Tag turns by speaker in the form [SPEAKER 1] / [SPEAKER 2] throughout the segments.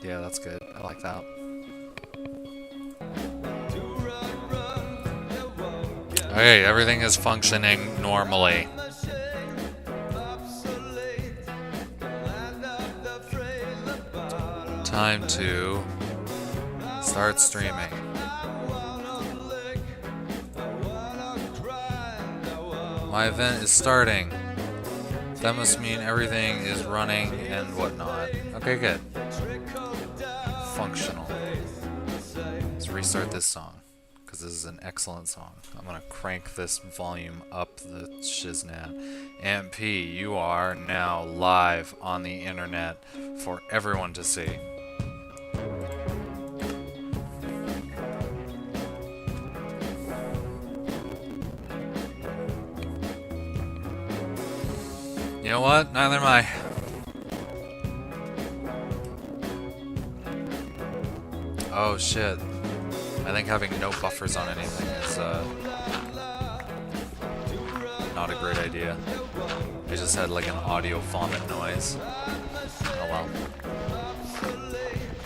[SPEAKER 1] Yeah, that's good. I like that. Okay, everything is functioning normally. Time to start streaming. My event is starting. That must mean everything is running and whatnot. Okay, good. Functional. Let's restart this song, because this is an excellent song. I'm gonna crank this volume up the shiznat. Amp P, you are now live on the internet for everyone to see. You know what? Neither am I. Oh shit. I think having no buffers on anything is not a great idea. I just had like an audio vomit noise. Oh well.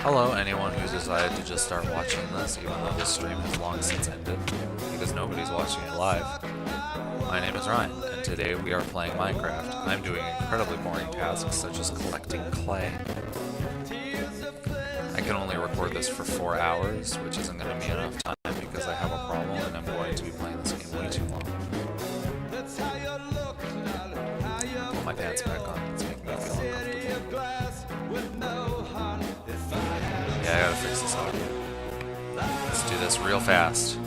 [SPEAKER 1] Hello, anyone who decided to just start watching this, even though this stream has long since ended, because nobody's watching it live. My name is Ryan, and today we are playing Minecraft. I'm doing incredibly boring tasks such as collecting clay. I can only record this for 4 hours, which isn't going to be enough time because I have a problem and I'm going to be playing this game way too long. Put my pants back on, it's making me feel uncomfortable. Yeah, I gotta fix this audio. Let's do this real fast.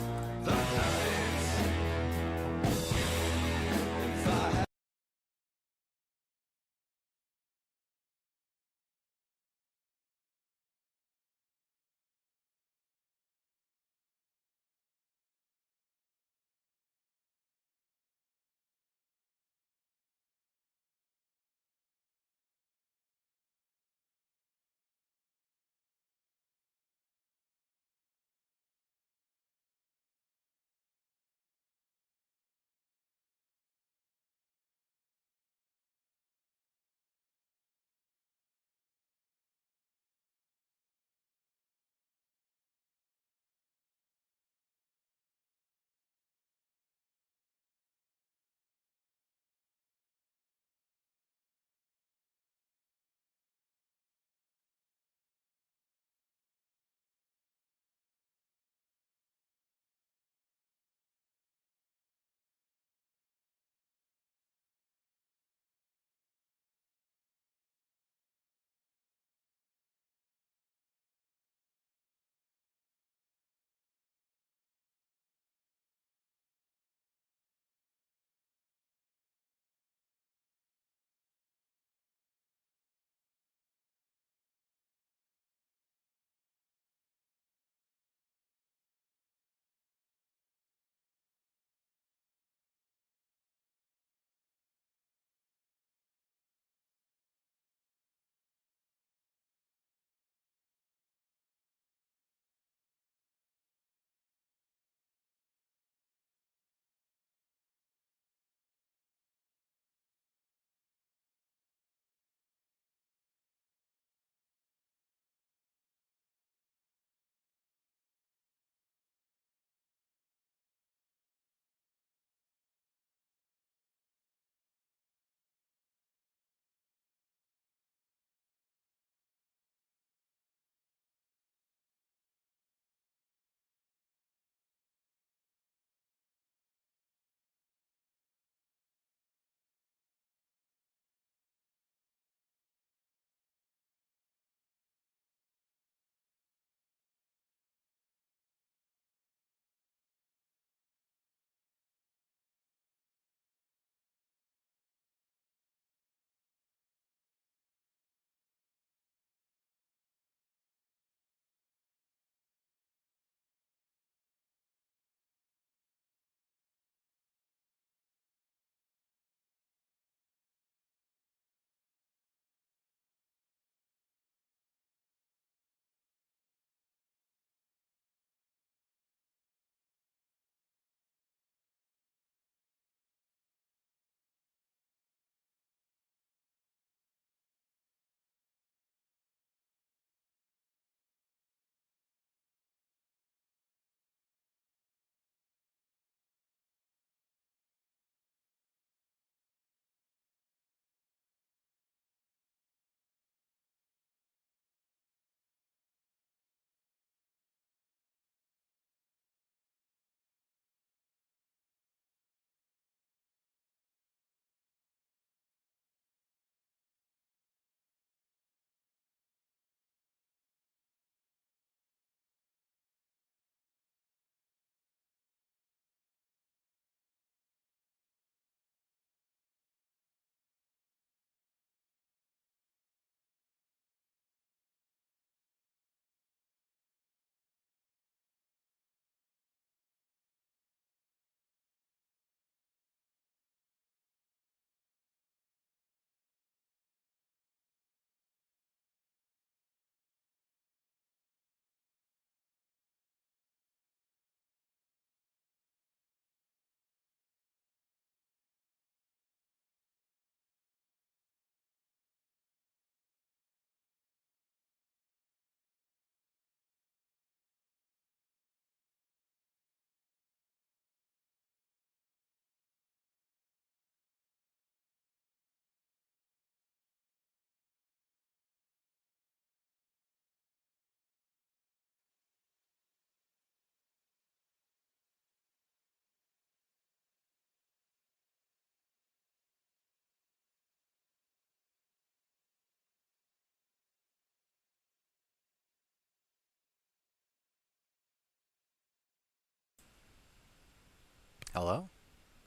[SPEAKER 1] Hello?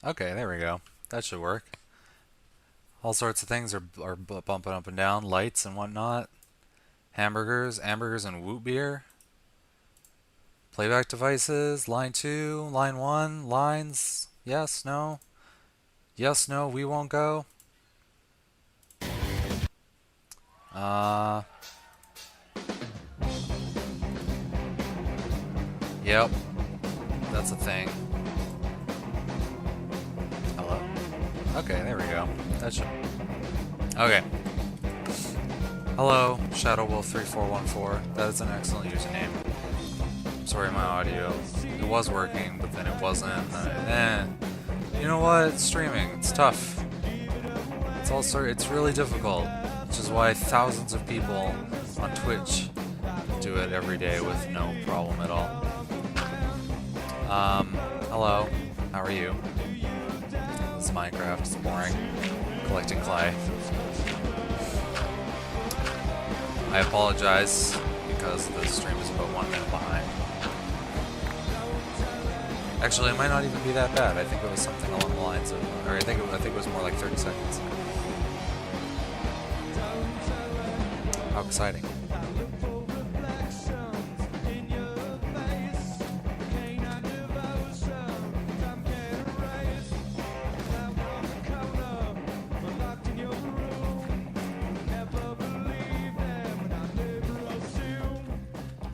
[SPEAKER 1] Okay, there we go. That should work. All sorts of things are bumping up and down, lights and whatnot. Hamburgers and wheat beer. Playback devices, line 2, line 1, lines, yes, no. Yes, no, we won't go. Yep, that's a thing. Hello? Okay, there we go. That should... Okay. Hello, ShadowWolf3414. That is an excellent username. Sorry, my audio. It was working, but then it wasn't. You know what? It's streaming. It's tough. It's really difficult, which is why thousands of people on Twitch do it every day with no problem at all. Hello. How are you? This is Minecraft. It's boring. Collecting clay. I apologize because the stream is about 1 minute behind. Actually, it might not even be that bad. I think it was something along the lines of, or I think it was more like 30 seconds. How exciting.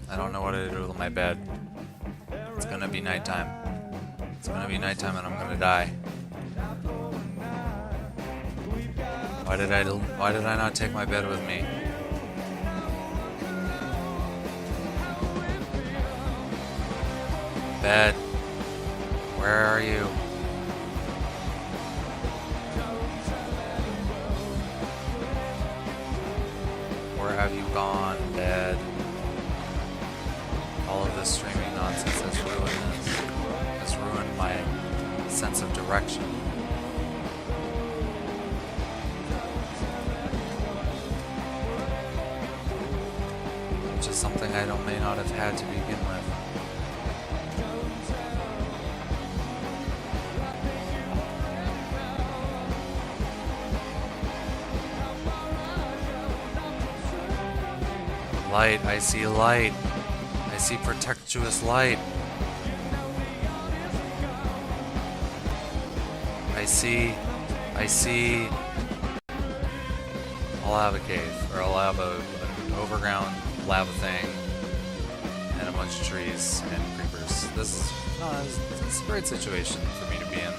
[SPEAKER 1] I don't know what to do with my bed. It's gonna be nighttime. It's gonna be nighttime and I'm gonna die. Why did I not take my bed with me? Bed, where are you? Where have you gone, bed? All of this streaming nonsense has ruined my sense of direction. Which is something I may not have had to begin with. Light, I see light. I see protectuous light. I see. I'll have a cave, or I'll have an overground lava thing, and a bunch of trees and creepers. This is a great situation for me to be in.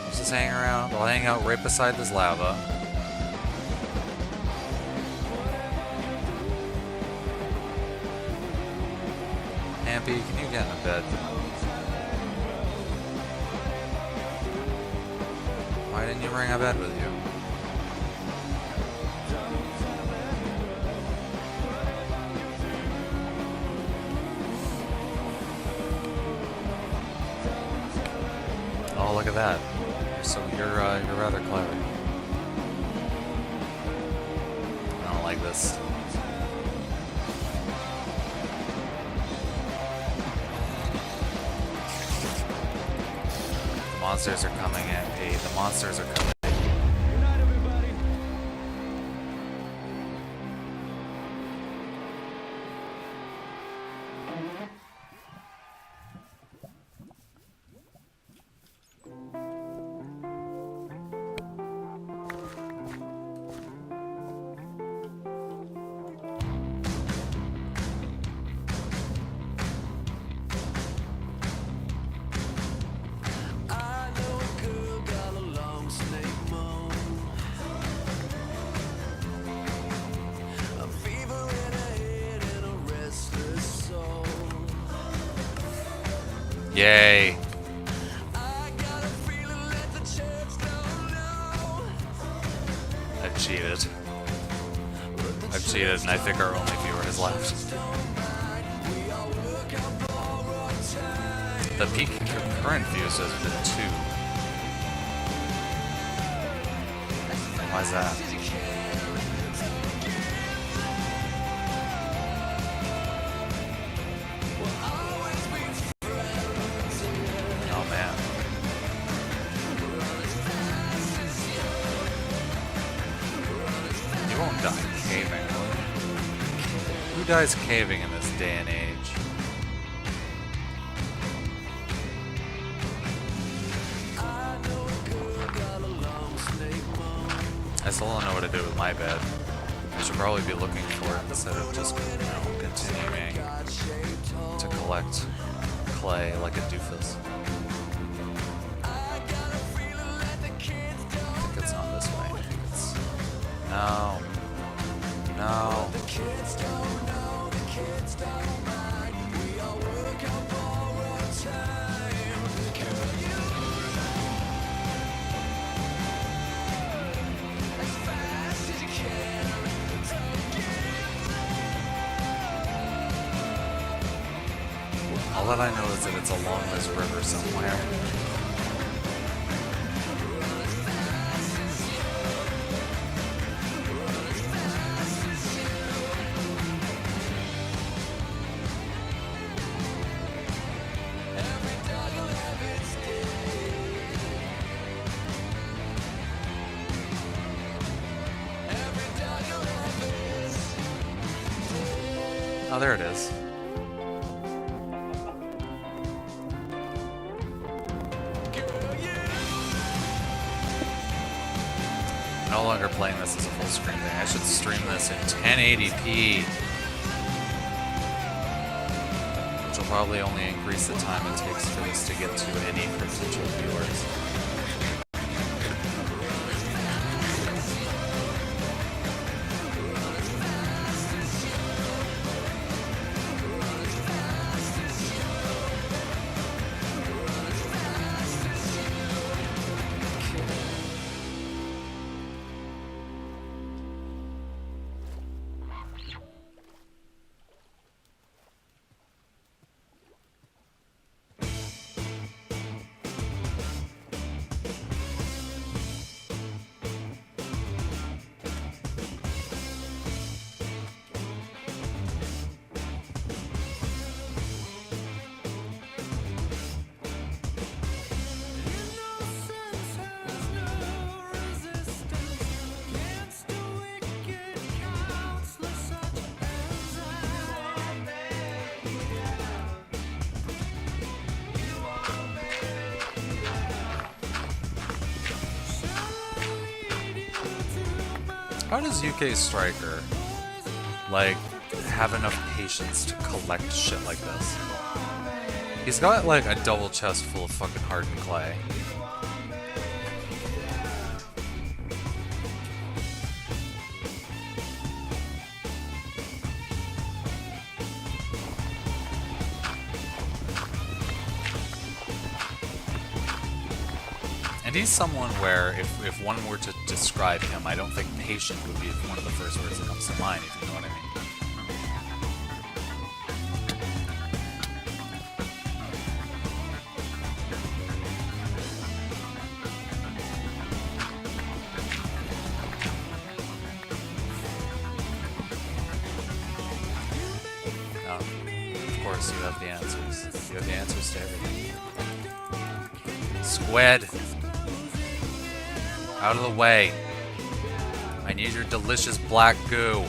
[SPEAKER 1] Just hang around. I'll hang out right beside this lava. Ampy, can you get in a bed? Why didn't you bring a bed with you? Oh, look at that. You're rather clever. I don't like this. The monsters are coming at me. The monsters are coming. Yay. I've cheated. And I think our only viewer has left. The peak current views has been 2. Why is that? Oh man. dies caving in this day and age? I still don't know what to do with my bed. I should probably be looking for it instead of just, continuing to collect clay like a doofus. I think it's not this way. I think it's... No. No. All that I know is that it's along this river somewhere. Oh, there it is. No longer playing this as a full screen thing. I should stream this in 1080p, which will probably only increase the time it takes for this to get to any potential viewers. How does UK Striker, like, have enough patience to collect shit like this? He's got, like, a double chest full of fucking hardened clay. And he's someone where, if one were to describe him, I don't think patient would be one of the first words that comes to mind, if you know what I mean. Of course, you have the answers. You have the answers to everything. Squid! Out of the way. I need your delicious black goo.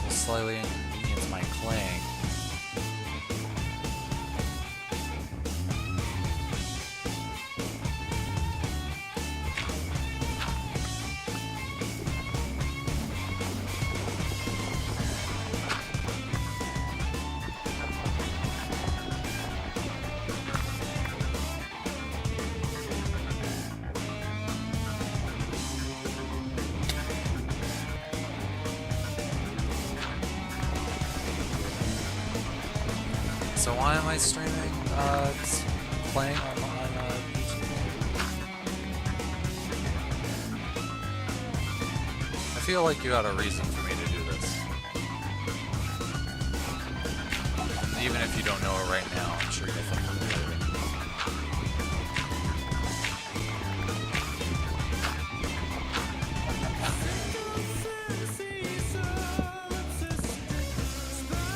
[SPEAKER 1] Slightly inconvenience my clang. So why am I streaming, playing on YouTube? I feel like you had a reason for me to do this. Even if you don't know it right now, I'm sure you'll think of it later.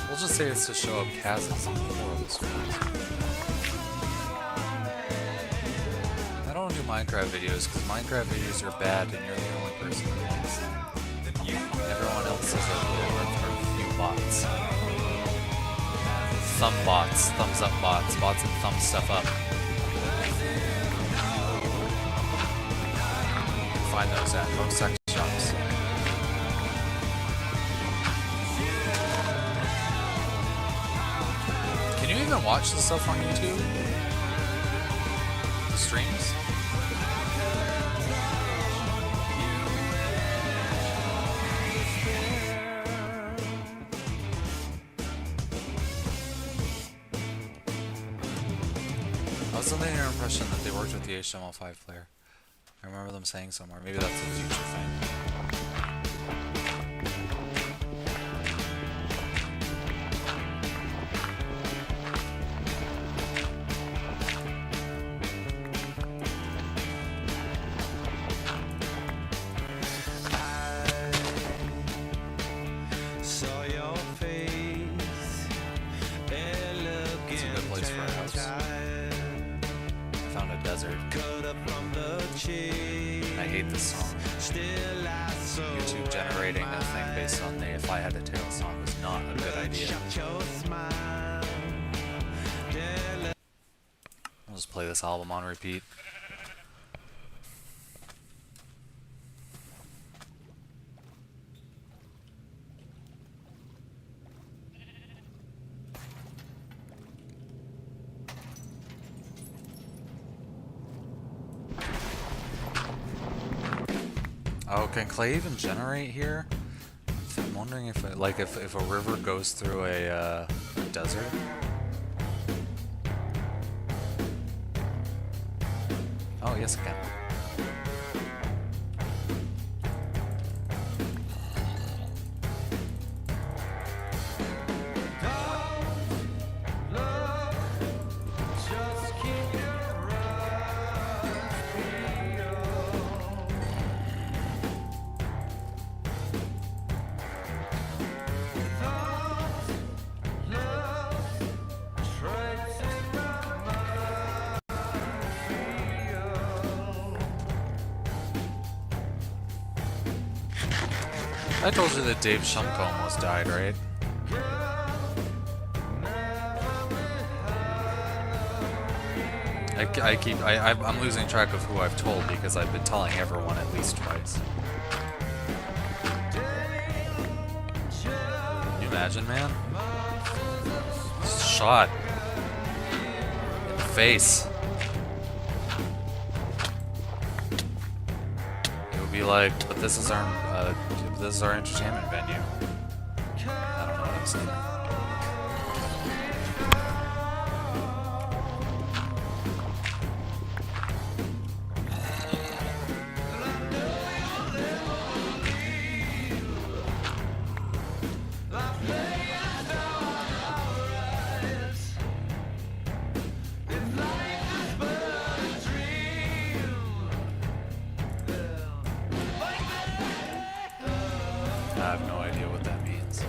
[SPEAKER 1] We'll just say it's to show up Kaz's horrible screens. I don't do Minecraft videos because Minecraft videos are bad and you're the only person that likes them. Everyone else is a few bots. Thumb bots, thumbs up bots, bots that thumb stuff up. You can find those at most sex shops. Can you even watch the stuff on YouTube? The streams? I was under the impression that they worked with the HTML5 player. I remember them saying somewhere. Maybe that's a future thing. I hate this song. YouTube generating a thing based on the If I Had a Tail song was not a good idea. I'll just play this album on repeat. Oh, can clay even generate here? I'm wondering if, if a river goes through a desert. Oh, yes, it can. I told you that Dave Shumka almost died, right? I'm losing track of who I've told because I've been telling everyone at least twice. Can you imagine, man? Shot in the face. It would be like, but this is our entertainment venue. I don't know what I'm saying. I have no idea what that means.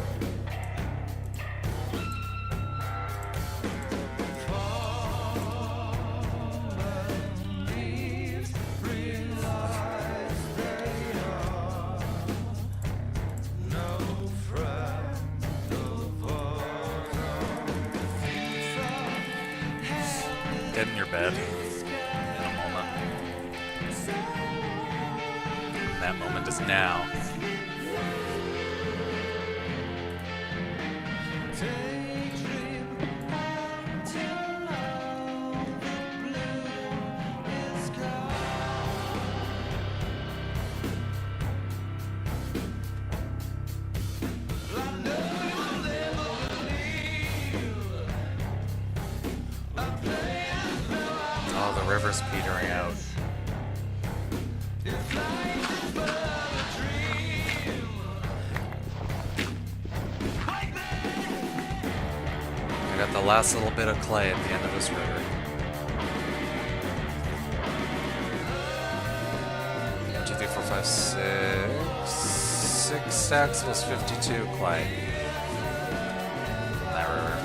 [SPEAKER 1] Get in your bed in a moment. And that moment is now. I got the last little bit of clay at the end of this river. 1, 2, 3, 4, 5, 6. 6 stacks plus 52 clay. In that river.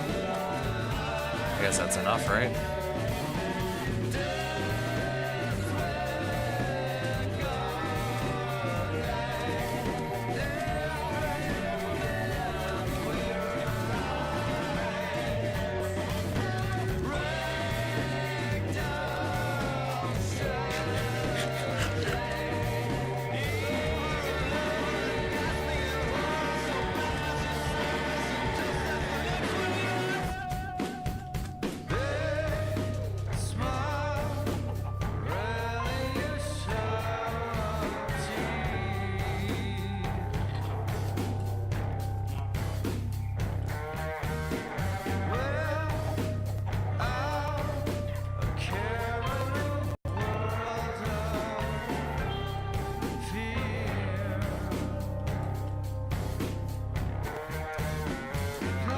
[SPEAKER 1] I guess that's enough, right?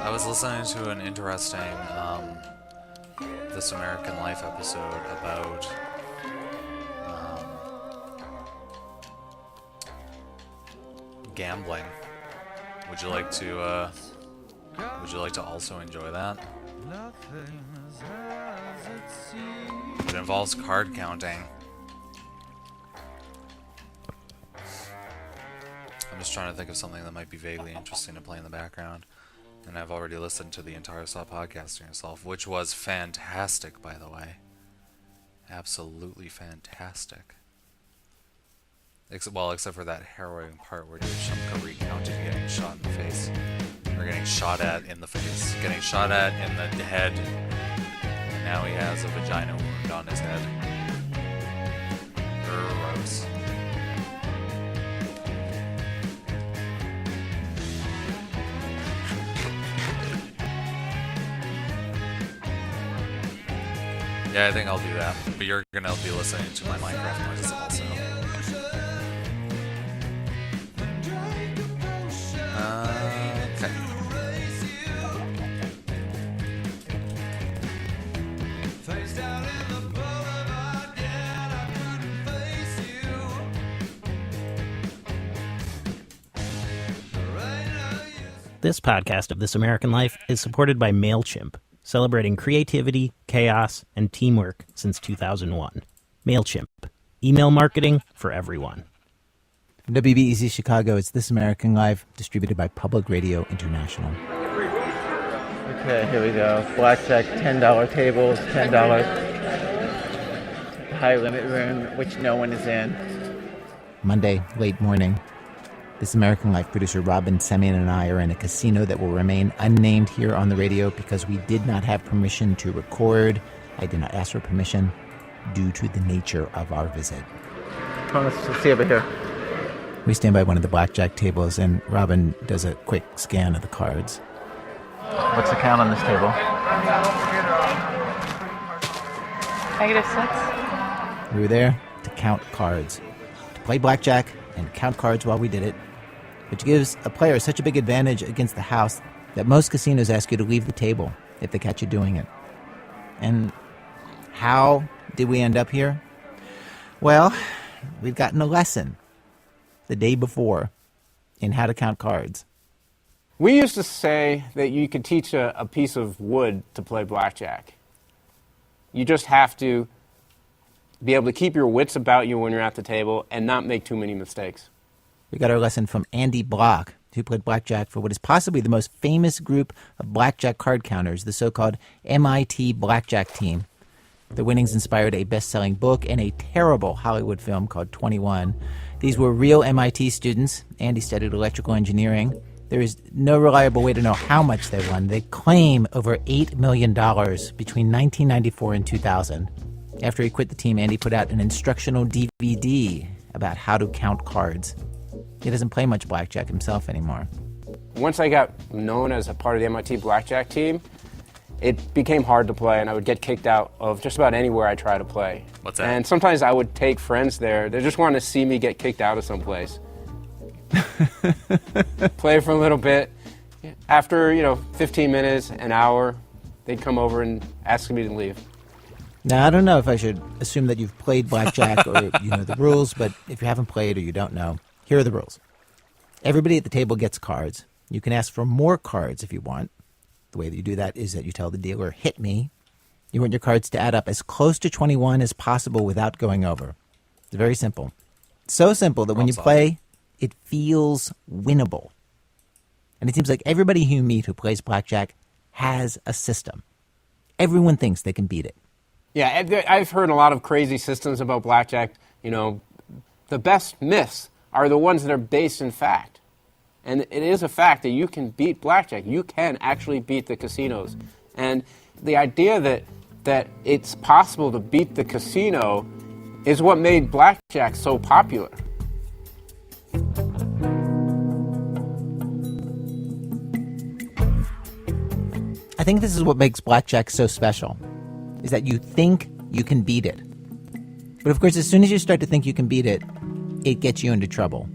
[SPEAKER 1] I was listening to an interesting This American Life episode about gambling. Would you like to also enjoy that? It involves card counting. I'm just trying to think of something that might be vaguely interesting to play in the background. And I've already listened to the entire Stop Podcasting Yourself, which was fantastic, by the way. Absolutely fantastic. Except for that harrowing part where Shumka recounted getting shot in the face. Or getting shot at in the face. Getting shot at in the head. And now he has a vagina wound on his head. Gross. Yeah, I think I'll do that. But you're gonna be listening to my Minecraft noises also. Okay.
[SPEAKER 2] This podcast of This American Life is supported by MailChimp, celebrating creativity, chaos, and teamwork since 2001. MailChimp. Email marketing for everyone.
[SPEAKER 3] From WBEZ Chicago, it's This American Life, distributed by Public Radio International.
[SPEAKER 4] Okay, here we go. Blackjack, $10 tables, $10 high limit room, which no one is in.
[SPEAKER 3] Monday, late morning. This American Life producer Robin Semyon and I are in a casino that will remain unnamed here on the radio because we did not have permission to record. I did not ask for permission due to the nature of our visit.
[SPEAKER 4] Come on, let's see over here.
[SPEAKER 3] We stand by one of the blackjack tables and Robin does a quick scan of the cards.
[SPEAKER 4] What's the count on this table?
[SPEAKER 5] -6.
[SPEAKER 3] We were there to count cards, to play blackjack and count cards while we did it, which gives a player such a big advantage against the house that most casinos ask you to leave the table if they catch you doing it. And how did we end up here? Well, we'd gotten a lesson the day before in how to count cards.
[SPEAKER 6] We used to say that you could teach a piece of wood to play blackjack. You just have to be able to keep your wits about you when you're at the table and not make too many mistakes.
[SPEAKER 3] We got our lesson from Andy Block, who played blackjack for what is possibly the most famous group of blackjack card counters, the so-called MIT Blackjack Team. The winnings inspired a best-selling book and a terrible Hollywood film called 21. These were real MIT students. Andy studied electrical engineering. There is no reliable way to know how much they won. They claim over $8 million between 1994 and 2000. After he quit the team, Andy put out an instructional DVD about how to count cards. He doesn't play much blackjack himself anymore.
[SPEAKER 6] Once I got known as a part of the MIT Blackjack team, it became hard to play, and I would get kicked out of just about anywhere I try to play.
[SPEAKER 1] What's that?
[SPEAKER 6] And sometimes I would take friends there. They just wanted to see me get kicked out of someplace. Play for a little bit. After, 15 minutes, an hour, they'd come over and ask me to leave.
[SPEAKER 3] Now, I don't know if I should assume that you've played blackjack or you know the rules, but if you haven't played or you don't know, here are the rules. Everybody at the table gets cards. You can ask for more cards if you want. The way that you do that is that you tell the dealer, hit me. You want your cards to add up as close to 21 as possible without going over. It's very simple. So simple that when you play, it feels winnable. And it seems like everybody you meet who plays blackjack has a system. Everyone thinks they can beat it.
[SPEAKER 6] Yeah, I've heard a lot of crazy systems about blackjack. The best myths are the ones that are based in fact. And it is a fact that you can beat blackjack. You can actually beat the casinos. And the idea that it's possible to beat the casino is what made blackjack so popular.
[SPEAKER 3] I think this is what makes blackjack so special, is that you think you can beat it. But of course, as soon as you start to think you can beat it, it gets you into trouble.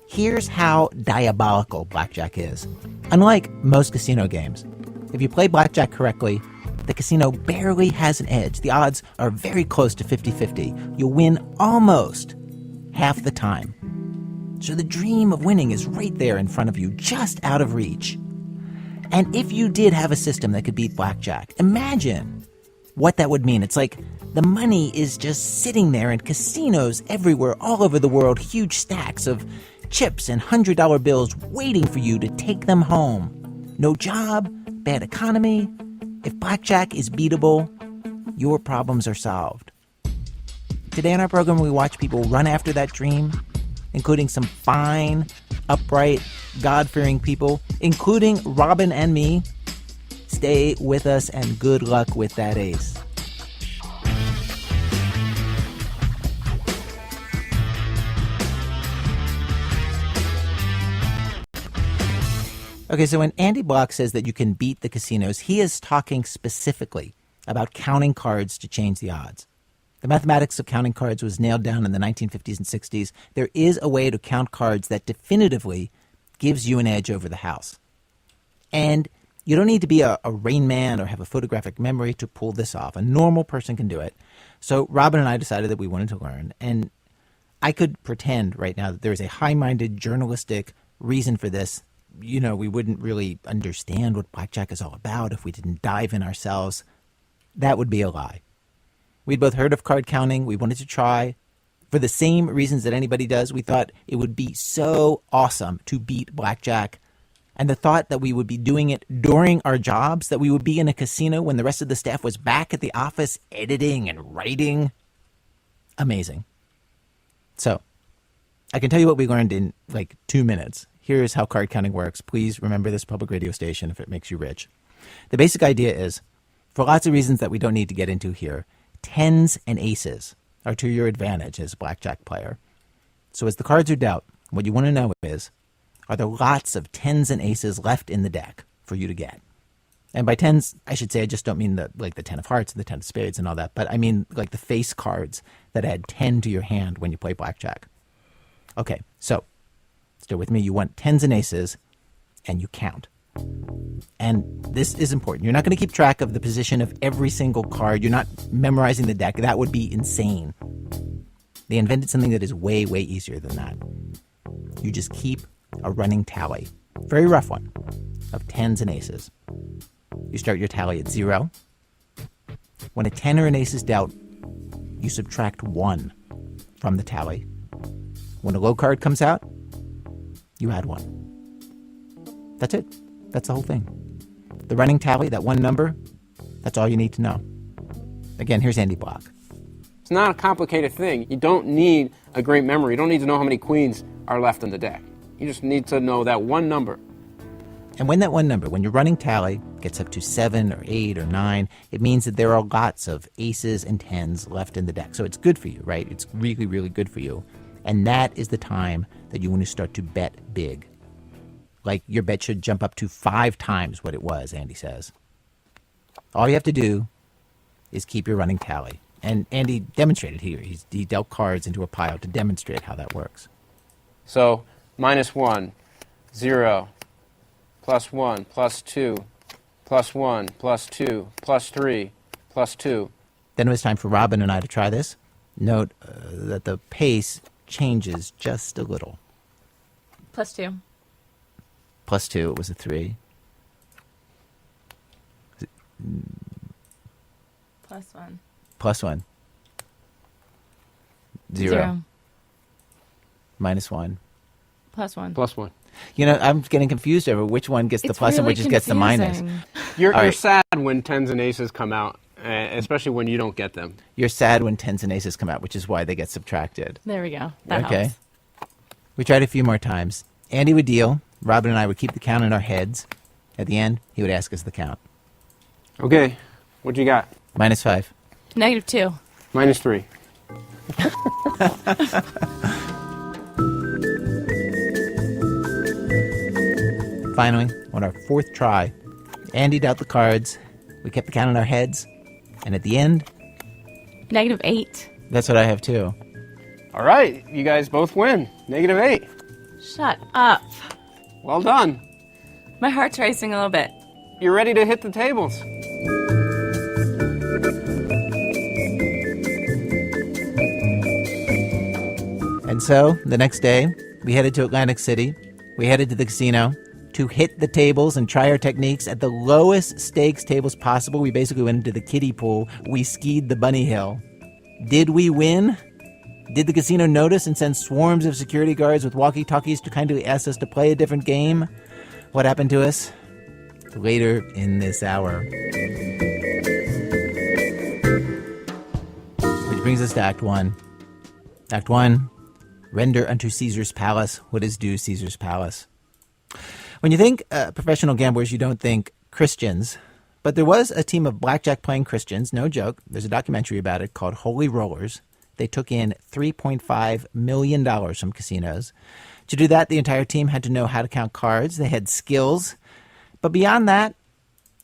[SPEAKER 3] Here's how diabolical blackjack is. Unlike most casino games, if you play blackjack correctly, the casino barely has an edge. The odds are very close to 50-50. You'll win almost half the time. So the dream of winning is right there in front of you, just out of reach. And if you did have a system that could beat blackjack, imagine what that would mean. It's like the money is just sitting there in casinos everywhere, all over the world, huge stacks of chips and $100 bills waiting for you to take them home. No job, bad economy. If blackjack is beatable, your problems are solved. Today on our program, we watch people run after that dream, including some fine, upright, God-fearing people, including Robin and me. Stay with us and good luck with that ace. Okay, so when Andy Block says that you can beat the casinos, he is talking specifically about counting cards to change the odds. The mathematics of counting cards was nailed down in the 1950s and 60s. There is a way to count cards that definitively gives you an edge over the house. And you don't need to be a Rain Man or have a photographic memory to pull this off. A normal person can do it. So Robin and I decided that we wanted to learn. And I could pretend right now that there is a high-minded journalistic reason for this. We wouldn't really understand what blackjack is all about if we didn't dive in ourselves. That would be a lie. We'd both heard of card counting. We wanted to try. For the same reasons that anybody does, we thought it would be so awesome to beat blackjack. And the thought that we would be doing it during our jobs, that we would be in a casino when the rest of the staff was back at the office editing and writing. Amazing. So, I can tell you what we learned in 2 minutes. Here's how card counting works. Please remember this public radio station if it makes you rich. The basic idea is, for lots of reasons that we don't need to get into here, tens and aces are to your advantage as a blackjack player. So as the cards are dealt, what you want to know is, are there lots of tens and aces left in the deck for you to get? And by tens, I should say, I just don't mean the 10 of hearts and the 10 of spades and all that, but I mean the face cards that add 10 to your hand when you play blackjack. Okay, so still with me, you want tens and aces, and you count. And this is important. You're not going to keep track of the position of every single card. You're not memorizing the deck. That would be insane. They invented something that is way, way easier than that. You just keep a running tally, very rough one, of tens and aces. You start your tally at 0. When a 10 or an ace is dealt, you subtract 1 from the tally. When a low card comes out, you add 1. That's it. That's the whole thing. The running tally, that one number, that's all you need to know. Again, here's Andy Block.
[SPEAKER 6] It's not a complicated thing. You don't need a great memory. You don't need to know how many queens are left in the deck. You just need to know that one number.
[SPEAKER 3] And when that one number, when your running tally gets up to 7 or 8 or 9, it means that there are lots of aces and tens left in the deck. So it's good for you, right? It's really, really good for you. And that is the time that you want to start to bet big. Your bet should jump up to 5 times what it was, Andy says. All you have to do is keep your running tally. And Andy demonstrated here. He dealt cards into a pile to demonstrate how that works.
[SPEAKER 6] So -1, 0, +1, +2, +1, +2, +3, +2.
[SPEAKER 3] Then it was time for Robin and I to try this. Note that the pace changes just a little.
[SPEAKER 5] +2.
[SPEAKER 3] +2, it was a 3.
[SPEAKER 5] +1.
[SPEAKER 3] +1. 0. -1.
[SPEAKER 5] +1.
[SPEAKER 6] +1.
[SPEAKER 3] You know, I'm getting confused over which one gets the
[SPEAKER 5] It's
[SPEAKER 3] plus and
[SPEAKER 5] really
[SPEAKER 3] which gets the minus.
[SPEAKER 5] confusing.
[SPEAKER 6] You're
[SPEAKER 3] All right.
[SPEAKER 6] sad when tens and aces come out, especially when you don't get them.
[SPEAKER 3] You're sad when tens and aces come out, which is why they get subtracted.
[SPEAKER 5] There we go. That
[SPEAKER 3] Okay.
[SPEAKER 5] helps.
[SPEAKER 3] We tried a few more times. Andy would deal. Robin and I would keep the count in our heads. At the end, he would ask us the count.
[SPEAKER 6] Okay, what you got?
[SPEAKER 3] -5.
[SPEAKER 5] -2.
[SPEAKER 6] -3.
[SPEAKER 3] Finally, on our fourth try, Andy dealt the cards. We kept the count in our heads. And at the end,
[SPEAKER 5] -8.
[SPEAKER 3] that's what I have too.
[SPEAKER 6] All right, you guys both win. -8.
[SPEAKER 5] Shut up.
[SPEAKER 6] Well done.
[SPEAKER 5] My heart's racing a little bit.
[SPEAKER 6] You're ready to hit the tables.
[SPEAKER 3] And so, the next day, we headed to Atlantic City. We headed to the casino to hit the tables and try our techniques at the lowest stakes tables possible. We basically went into the kiddie pool. We skied the bunny hill. Did we win? Did the casino notice and send swarms of security guards with walkie-talkies to kindly ask us to play a different game? What happened to us? Later in this hour. Which brings us to Act 1. Act 1, render unto Caesar's palace what is due Caesar's palace. When you think professional gamblers, you don't think Christians. But there was a team of blackjack playing Christians, no joke. There's a documentary about it called Holy Rollers. They took in $3.5 million from casinos. To do that, the entire team had to know how to count cards. They had skills. But beyond that,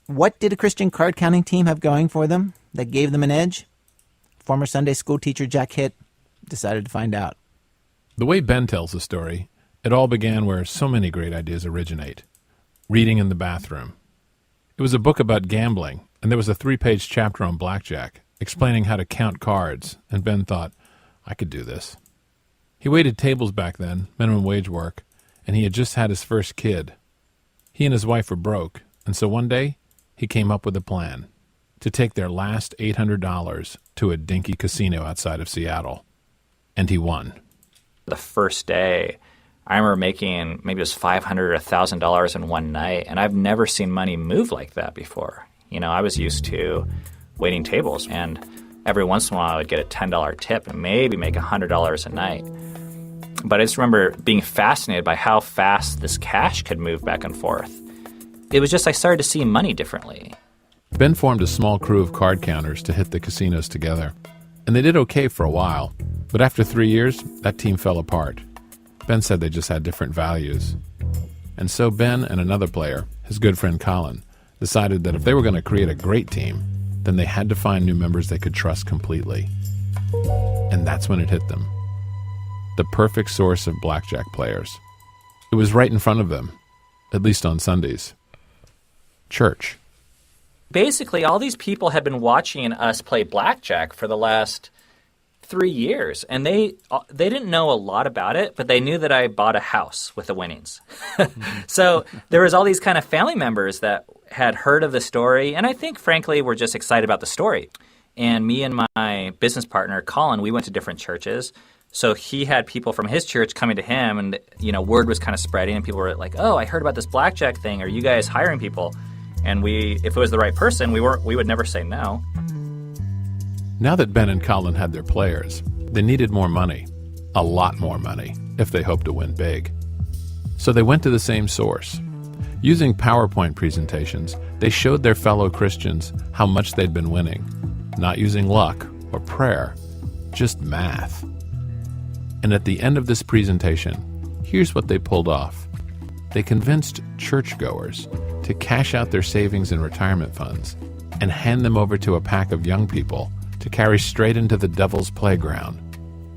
[SPEAKER 3] what did a Christian card counting team have going for them that gave them an edge? Former Sunday school teacher Jack Hitt decided to find out.
[SPEAKER 7] The way Ben tells the story, it all began where so many great ideas originate. Reading in the bathroom. It was a book about gambling, and there was a 3-page chapter on blackjack, explaining how to count cards, and Ben thought, I could do this. He waited tables back then, minimum wage work, and he had just had his first kid. He and his wife were broke, and so one day, he came up with a plan to take their last $800 to a dinky casino outside of Seattle. And he won.
[SPEAKER 8] The first day, I remember making maybe it was $500 or $1,000 in one night, and I've never seen money move like that before. You know, I was used to waiting tables, and every once in a while I would get a $10 tip and maybe make $100 a night. But I just remember being fascinated by how fast this cash could move back and forth. It was just I started to see money differently.
[SPEAKER 7] Ben formed a small crew of card counters to hit the casinos together. And they did okay for a while, but after 3 years, that team fell apart. Ben said they just had different values. And so Ben and another player, his good friend Colin, decided that if they were going to create a great team, then they had to find new members they could trust completely. And that's when it hit them. The perfect source of blackjack players. It was right in front of them, at least on Sundays. Church.
[SPEAKER 8] Basically, all these people had been watching us play blackjack for the last 3 years, and they didn't know a lot about it, but they knew that I bought a house with the winnings. So there was all these kind of family members that had heard of the story, and I think, frankly, were just excited about the story. And me and my business partner, Colin, we went to different churches. So he had people from his church coming to him, and word was kind of spreading, and people were like, "Oh, I heard about this blackjack thing. Are you guys hiring people?" And if it was the right person, we would never say no.
[SPEAKER 7] Now that Ben and Colin had their players, they needed more money, a lot more money, if they hoped to win big. So they went to the same source. Using PowerPoint presentations, they showed their fellow Christians how much they'd been winning, not using luck or prayer, just math. And at the end of this presentation, here's what they pulled off. They convinced churchgoers to cash out their savings and retirement funds and hand them over to a pack of young people to carry straight into the devil's playground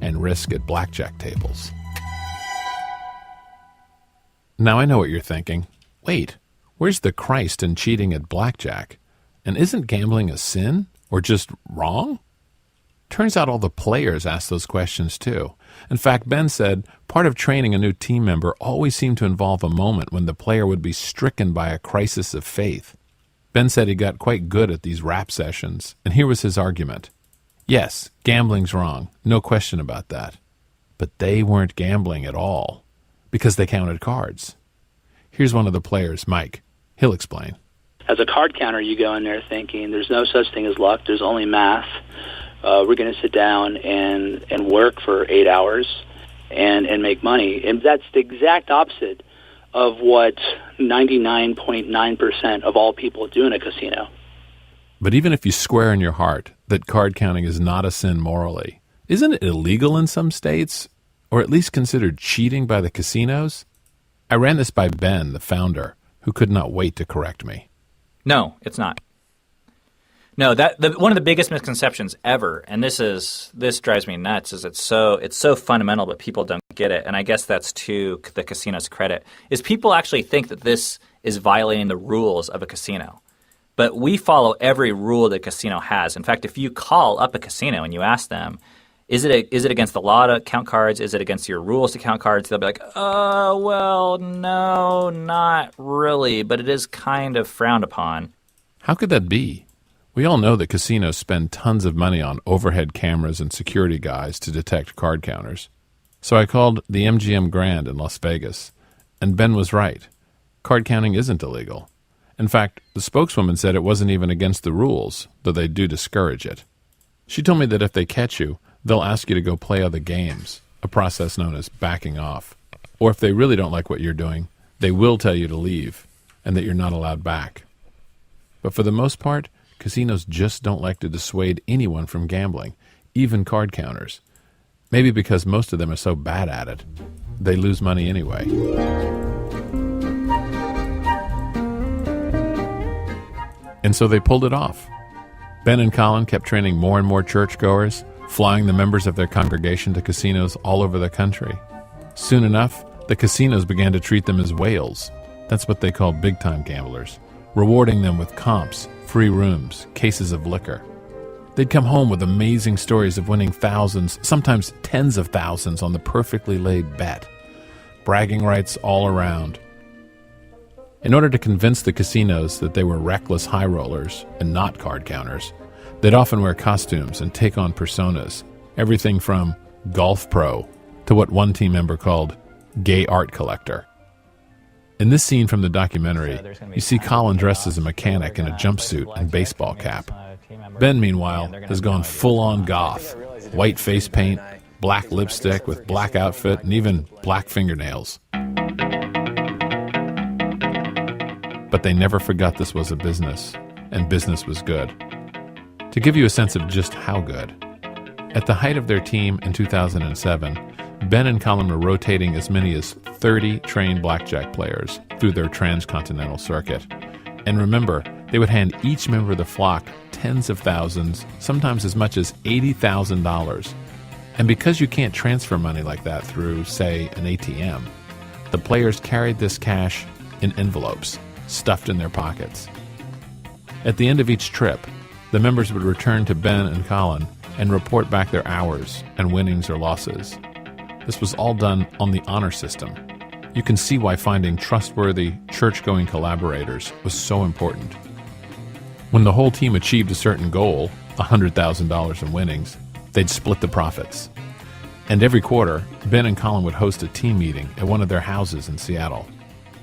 [SPEAKER 7] and risk at blackjack tables. Now I know what you're thinking. Wait, where's the Christ in cheating at blackjack? And isn't gambling a sin or just wrong? Turns out all the players ask those questions too. In fact, Ben said part of training a new team member always seemed to involve a moment when the player would be stricken by a crisis of faith. Ben said he got quite good at these rap sessions, and here was his argument. Yes, gambling's wrong, no question about that. But they weren't gambling at all, because they counted cards. Here's one of the players, Mike. He'll explain.
[SPEAKER 9] As a card counter, you go in there thinking there's no such thing as luck, there's only math. We're going to sit down and work for 8 hours and make money. And that's the exact opposite of what 99.9% of all people do in a casino.
[SPEAKER 7] But even if you swear in your heart that card counting is not a sin morally, isn't it illegal in some states, or at least considered cheating by the casinos? I ran this by Ben, the founder, who could not wait to correct me.
[SPEAKER 8] No, it's not. No, one of the biggest misconceptions ever, and this drives me nuts, is it's so fundamental, but people don't get it. And I guess that's to the casino's credit. Is people actually think that this is violating the rules of a casino, but we follow every rule that a casino has. In fact, if you call up a casino and you ask them, is it against the law to count cards? Is it against your rules to count cards? They'll be like, oh, well, no, not really, but it is kind of frowned upon.
[SPEAKER 7] How could that be? We all know that casinos spend tons of money on overhead cameras and security guys to detect card counters. So I called the MGM Grand in Las Vegas, and Ben was right. Card counting isn't illegal. In fact, the spokeswoman said it wasn't even against the rules, though they do discourage it. She told me that if they catch you, they'll ask you to go play other games, a process known as backing off. Or if they really don't like what you're doing, they will tell you to leave, and that you're not allowed back. But for the most part, casinos just don't like to dissuade anyone from gambling, even card counters. Maybe because most of them are so bad at it, they lose money anyway. And so they pulled it off. Ben and Colin kept training more and more churchgoers, flying the members of their congregation to casinos all over the country. Soon enough, the casinos began to treat them as whales. That's what they call big-time gamblers, rewarding them with comps, free rooms, cases of liquor. They'd come home with amazing stories of winning thousands, sometimes tens of thousands on the perfectly laid bet. Bragging rights all around. In order to convince the casinos that they were reckless high rollers and not card counters, they'd often wear costumes and take on personas, everything from golf pro to what one team member called gay art collector. In this scene from the documentary, you see Colin dressed as a mechanic in a jumpsuit and baseball cap. Ben, meanwhile, has gone full-on goth. White face paint, black lipstick with black outfit, and even black fingernails. But they never forgot this was a business, and business was good. To give you a sense of just how good, at the height of their team in 2007, Ben and Colin were rotating as many as 30 trained blackjack players through their transcontinental circuit. And remember, they would hand each member of the flock tens of thousands, sometimes as much as $80,000. And because you can't transfer money like that through, say, an ATM, the players carried this cash in envelopes, stuffed in their pockets. At the end of each trip, the members would return to Ben and Colin and report back their hours and winnings or losses. This was all done on the honor system. You can see why finding trustworthy, church-going collaborators was so important. When the whole team achieved a certain goal, $100,000 in winnings, they'd split the profits. And every quarter, Ben and Colin would host a team meeting at one of their houses in Seattle.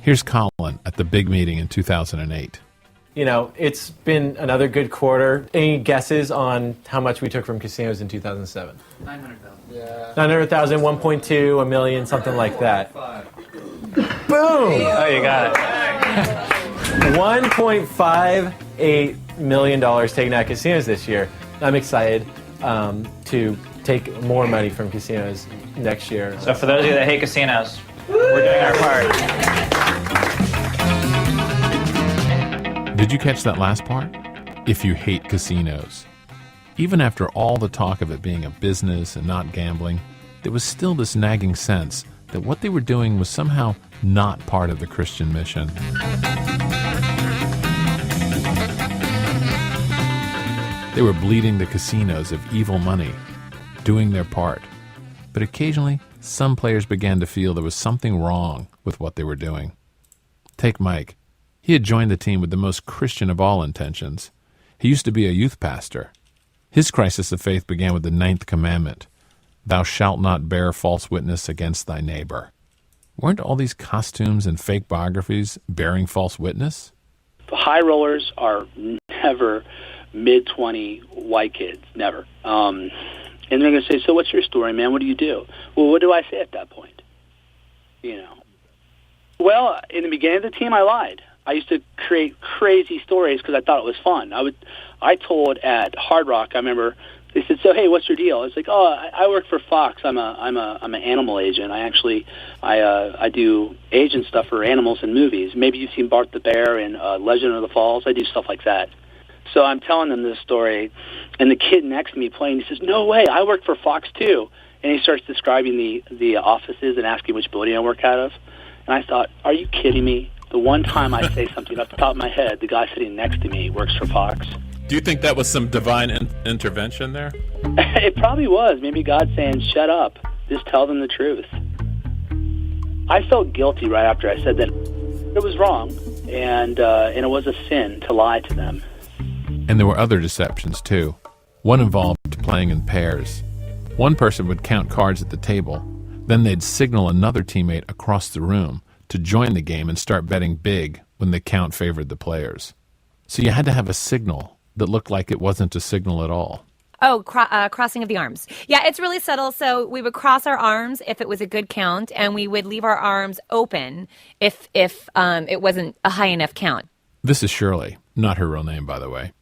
[SPEAKER 7] Here's Colin at the big meeting in 2008.
[SPEAKER 10] You know, it's been another good quarter. Any guesses on how much we took from casinos in 2007?
[SPEAKER 11] 900,000.
[SPEAKER 10] Yeah. 900,000, 1.2, a million, something like that. Boom! Oh, you got it. $1.58 million taken out of casinos this year. I'm excited to take more money from casinos next year.
[SPEAKER 11] So for those of you that hate casinos, we're doing our part.
[SPEAKER 7] Did you catch that last part? if you hate casinos. Even after all the talk of it being a business and not gambling, there was still this nagging sense that what they were doing was somehow not part of the Christian mission. They were bleeding the casinos of evil money, doing their part. But occasionally, some players began to feel there was something wrong with what they were doing. Take Mike. He had joined the team with the most Christian of all intentions. He used to be a youth pastor. His crisis of faith began with the 9th commandment, "Thou shalt not bear false witness against thy neighbor." Weren't all these costumes and fake biographies bearing false witness?
[SPEAKER 9] The high rollers are never mid-20 white kids, never. And they're going to say, so what's your story, man? What do you do? Well, what do I say at that point? You know. Well, in the beginning of the team, I lied. I used to create crazy stories because I thought it was fun. I told at Hard Rock, I remember, they said, so, hey, what's your deal? It's like, oh, I work for Fox. I'm an animal agent. I do agent stuff for animals in movies. Maybe you've seen Bart the Bear in Legend of the Falls. I do stuff like that. So I'm telling them this story, and the kid next to me playing, he says, no way, I work for Fox too. And he starts describing the offices and asking which building I work out of. And I thought, are you kidding me? The one time I say something off the top of my head, the guy sitting next to me works for Fox.
[SPEAKER 7] Do you think that was some divine intervention there?
[SPEAKER 9] It probably was. Maybe God saying, shut up. Just tell them the truth. I felt guilty right after I said that it was wrong, and it was a sin to lie to them.
[SPEAKER 7] And there were other deceptions, too. One involved playing in pairs. One person would count cards at the table. Then they'd signal another teammate across the room to join the game and start betting big when the count favored the players. So you had to have a signal that looked like it wasn't a signal at all.
[SPEAKER 12] Oh, crossing of the arms. Yeah, it's really subtle. So we would cross our arms if it was a good count, and we would leave our arms open if it wasn't a high enough count.
[SPEAKER 7] This is Shirley, not her real name, by the way.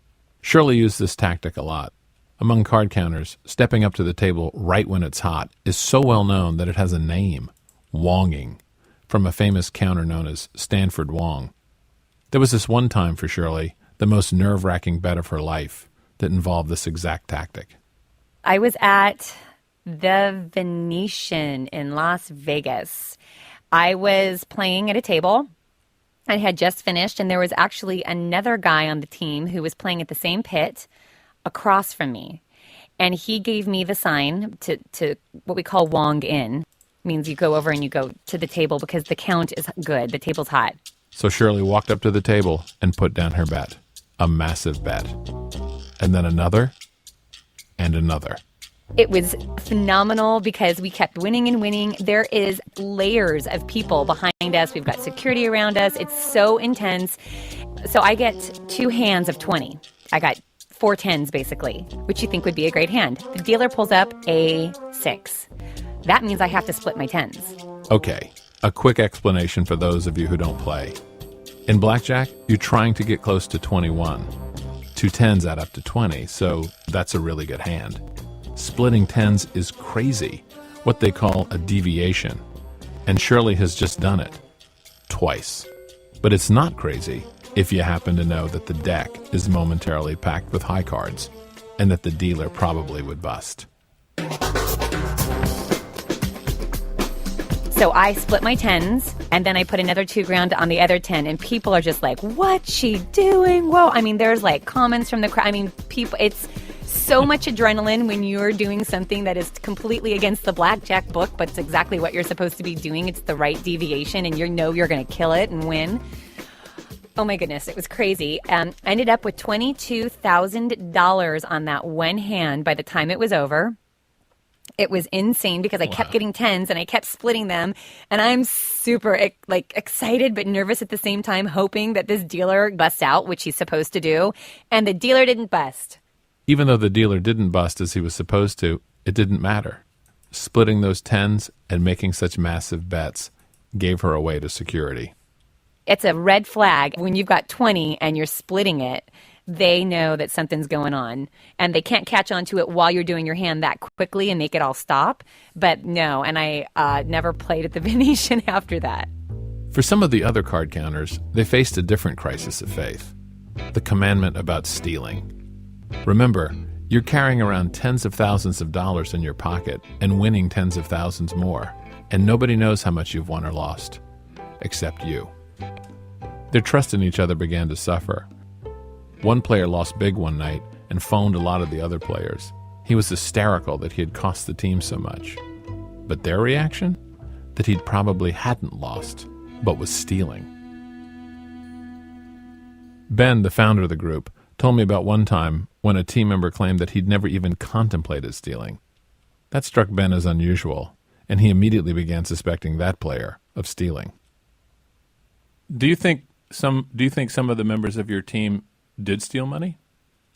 [SPEAKER 7] Shirley used this tactic a lot. Among card counters, stepping up to the table right when it's hot is so well known that it has a name, Wonging, from a famous counter known as Stanford Wong. There was this one time for Shirley, the most nerve-wracking bet of her life, that involved this exact tactic.
[SPEAKER 12] I was at the Venetian in Las Vegas. I was playing at a table. I had just finished, and there was actually another guy on the team who was playing at the same pit across from me. And he gave me the sign to what we call Wong in. Means you go over and you go to the table because the count is good. The table's hot.
[SPEAKER 7] So Shirley walked up to the table and put down her bet. A massive bet. And then another and another.
[SPEAKER 12] It was phenomenal because we kept winning and winning. There is layers of people behind us. We've got security around us. It's so intense. So I get 2 hands of 20. I got 4 tens, basically, which you think would be a great hand. The dealer pulls up a 6. That means I have to split my tens.
[SPEAKER 7] Okay, a quick explanation for those of you who don't play. In blackjack, you're trying to get close to 21. 2 tens add up to 20, so that's a really good hand. Splitting tens is crazy, what they call a deviation. And Shirley has just done it. Twice. But it's not crazy if you happen to know that the deck is momentarily packed with high cards, and that the dealer probably would bust.
[SPEAKER 12] So I split my tens, and then I put another 2 grand on the other 10, and people are just like, what's she doing? Whoa. I mean, there's like comments from the crowd. I mean, people, it's so much adrenaline when you're doing something that is completely against the blackjack book, but it's exactly what you're supposed to be doing. It's the right deviation, and you know you're going to kill it and win. Oh my goodness, it was crazy. I ended up with $22,000 on that one hand by the time it was over. It was insane because I kept getting tens and I kept splitting them, and I'm super excited but nervous at the same time, hoping that this dealer busts out, which he's supposed to do, and the dealer didn't bust.
[SPEAKER 7] Even though the dealer didn't bust as he was supposed to, it didn't matter. Splitting those tens and making such massive bets gave her away to security.
[SPEAKER 12] It's a red flag when you've got 20 and you're splitting it. They know that something's going on, and they can't catch on to it while you're doing your hand that quickly and make it all stop. But no, and I never played at the Venetian after that.
[SPEAKER 7] For some of the other card counters, they faced a different crisis of faith. the commandment about stealing. Remember, you're carrying around tens of thousands of dollars in your pocket and winning tens of thousands more, and nobody knows how much you've won or lost, except you. Their trust in each other began to suffer. One player lost big one night and phoned a lot of the other players. He was hysterical that he had cost the team so much. But their reaction? That he'd probably hadn't lost, but was stealing. Ben, the founder of the group, told me about one time when a team member claimed that he'd never even contemplated stealing. That struck Ben as unusual, and he immediately began suspecting that player of stealing. Do you think some of the members of your team did steal money?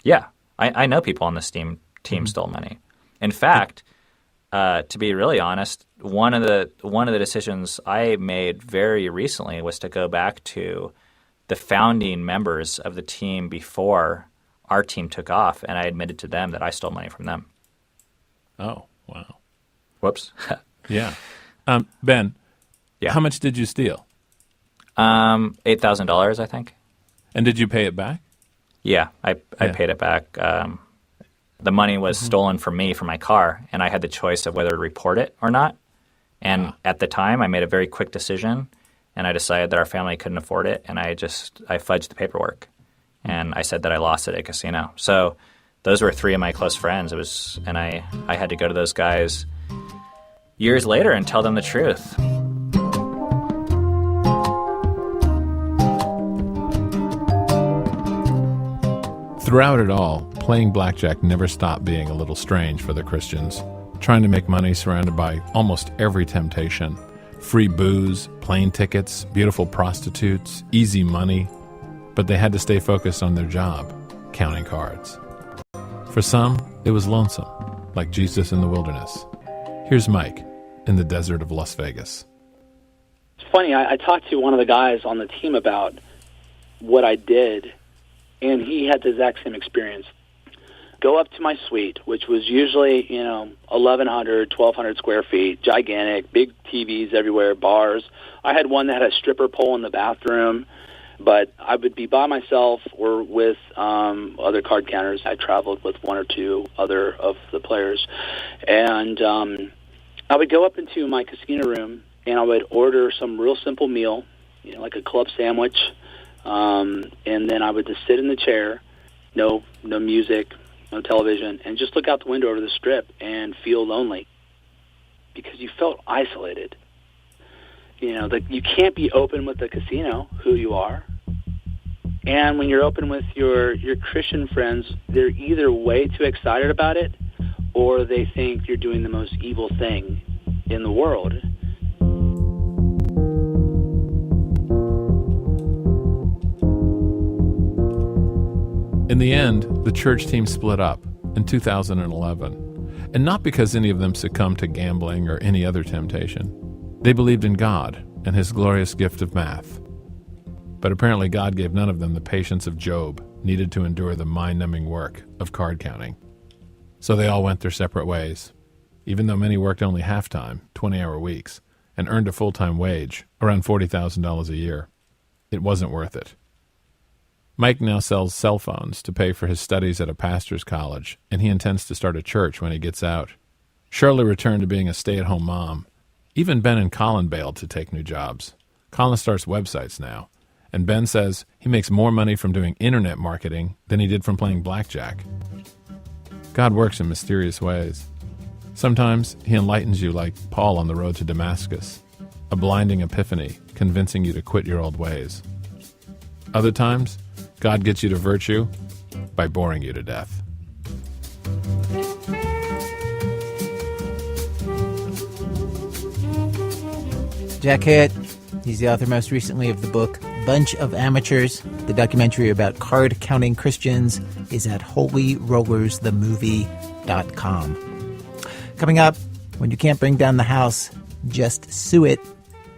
[SPEAKER 8] Yeah, I know people on this team stole money. In fact, to be really honest, one of the decisions I made very recently was to go back to the founding members of the team before our team took off, and I admitted to them that I stole money from them.
[SPEAKER 7] Oh, wow.
[SPEAKER 8] Whoops.
[SPEAKER 7] Yeah. Ben,
[SPEAKER 8] yeah.
[SPEAKER 7] How much did you steal?
[SPEAKER 8] $8,000, I think.
[SPEAKER 7] And did you pay it back?
[SPEAKER 8] Yeah, I paid it back. The money was stolen from me for my car, and I had the choice of whether to report it or not. And at the time, I made a very quick decision, and I decided that our family couldn't afford it, and I fudged the paperwork. And I said that I lost it at a casino. So those were three of my close friends. And I had to go to those guys years later and tell them the truth.
[SPEAKER 7] Throughout it all, playing blackjack never stopped being a little strange for the Christians, trying to make money surrounded by almost every temptation. Free booze, plane tickets, beautiful prostitutes, easy money. But they had to stay focused on their job, counting cards. For some, it was lonesome, like Jesus in the wilderness. Here's Mike in the desert of Las Vegas.
[SPEAKER 9] It's funny, I talked to one of the guys on the team about what I did, and he had the exact same experience. Go up to my suite, which was usually, 1,100, 1,200 square feet, gigantic, big TVs everywhere, bars. I had one that had a stripper pole in the bathroom, but I would be by myself or with other card counters. I traveled with one or two other of the players. And I would go up into my casino room, and I would order some real simple meal, like a club sandwich, and then I would just sit in the chair, no music, no television, and just look out the window over the strip and feel lonely because you felt isolated. You can't be open with the casino, who you are. And when you're open with your Christian friends, they're either way too excited about it or they think you're doing the most evil thing in the world.
[SPEAKER 7] In the end, the church team split up in 2011, and not because any of them succumbed to gambling or any other temptation. They believed in God and his glorious gift of math. But apparently God gave none of them the patience of Job needed to endure the mind-numbing work of card counting. So they all went their separate ways, even though many worked only half-time, 20-hour weeks, and earned a full-time wage, around $40,000 a year. It wasn't worth it. Mike now sells cell phones to pay for his studies at a pastor's college, and he intends to start a church when he gets out. Shirley returned to being a stay-at-home mom. Even Ben and Colin bailed to take new jobs. Colin starts websites now, and Ben says he makes more money from doing internet marketing than he did from playing blackjack. God works in mysterious ways. Sometimes he enlightens you like Paul on the road to Damascus, a blinding epiphany convincing you to quit your old ways. Other times, God gets you to virtue by boring you to death.
[SPEAKER 3] Jack Hitt, he's the author most recently of the book Bunch of Amateurs. The documentary about card-counting Christians is at holyrollersthemovie.com. Coming up, when you can't bring down the house, just sue it.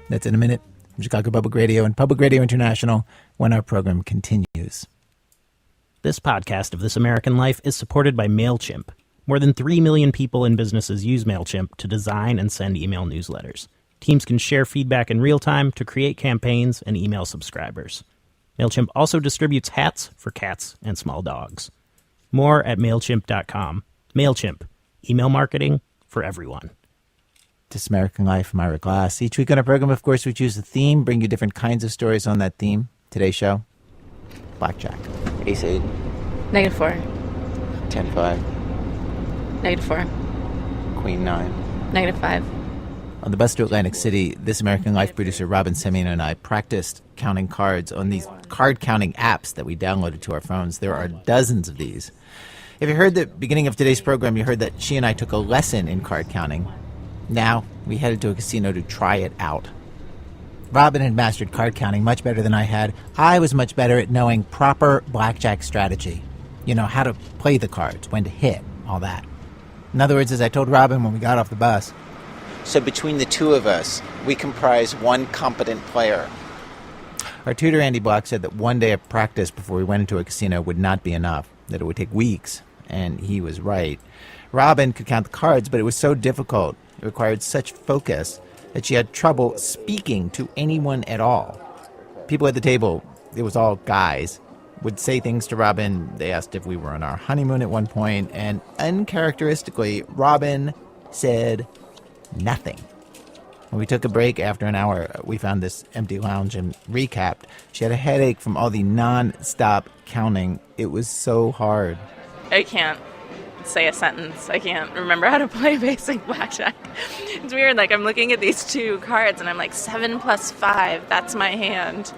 [SPEAKER 3] That's in a minute. From Chicago Public Radio and Public Radio International when our program continues.
[SPEAKER 2] This podcast of This American Life is supported by MailChimp. More than 3 million people and businesses use MailChimp to design and send email newsletters. Teams can share feedback in real time to create campaigns and email subscribers. MailChimp also distributes hats for cats and small dogs. More at MailChimp.com. MailChimp. Email marketing for everyone.
[SPEAKER 3] This American Life, I'm Ira Glass. Each week on our program, of course, we choose a theme, bring you different kinds of stories on that theme. Today's show, Blackjack.
[SPEAKER 4] Ace 8,
[SPEAKER 5] -4.
[SPEAKER 4] 10-5,
[SPEAKER 5] -4.
[SPEAKER 4] Queen 9.
[SPEAKER 5] -5.
[SPEAKER 3] On the bus to Atlantic City, This American Life producer Robin Semien and I practiced counting cards on these card-counting apps that we downloaded to our phones. There are dozens of these. If you heard the beginning of today's program, you heard that she and I took a lesson in card counting. Now, we headed to a casino to try it out. Robin had mastered card counting much better than I had. I was much better at knowing proper blackjack strategy. You know, how to play the cards, when to hit, all that. In other words, as I told Robin when we got off the bus,
[SPEAKER 4] So between the two of us, we comprise one competent player.
[SPEAKER 3] our tutor Andy Block said that one day of practice before we went into a casino would not be enough, that it would take weeks, and he was right. Robin could count the cards, but it was so difficult. It required such focus that she had trouble speaking to anyone at all. People at the table, it was all guys, would say things to Robin. They asked if we were on our honeymoon at one point, and uncharacteristically, Robin said nothing. When we took a break after an hour, we found this empty lounge and recapped. She had a headache from all the non-stop counting. It was so hard.
[SPEAKER 5] I can't say a sentence. I can't remember how to play basic blackjack. It's weird. Like, I'm looking at these two cards and I'm like, 7 + 5. That's my hand.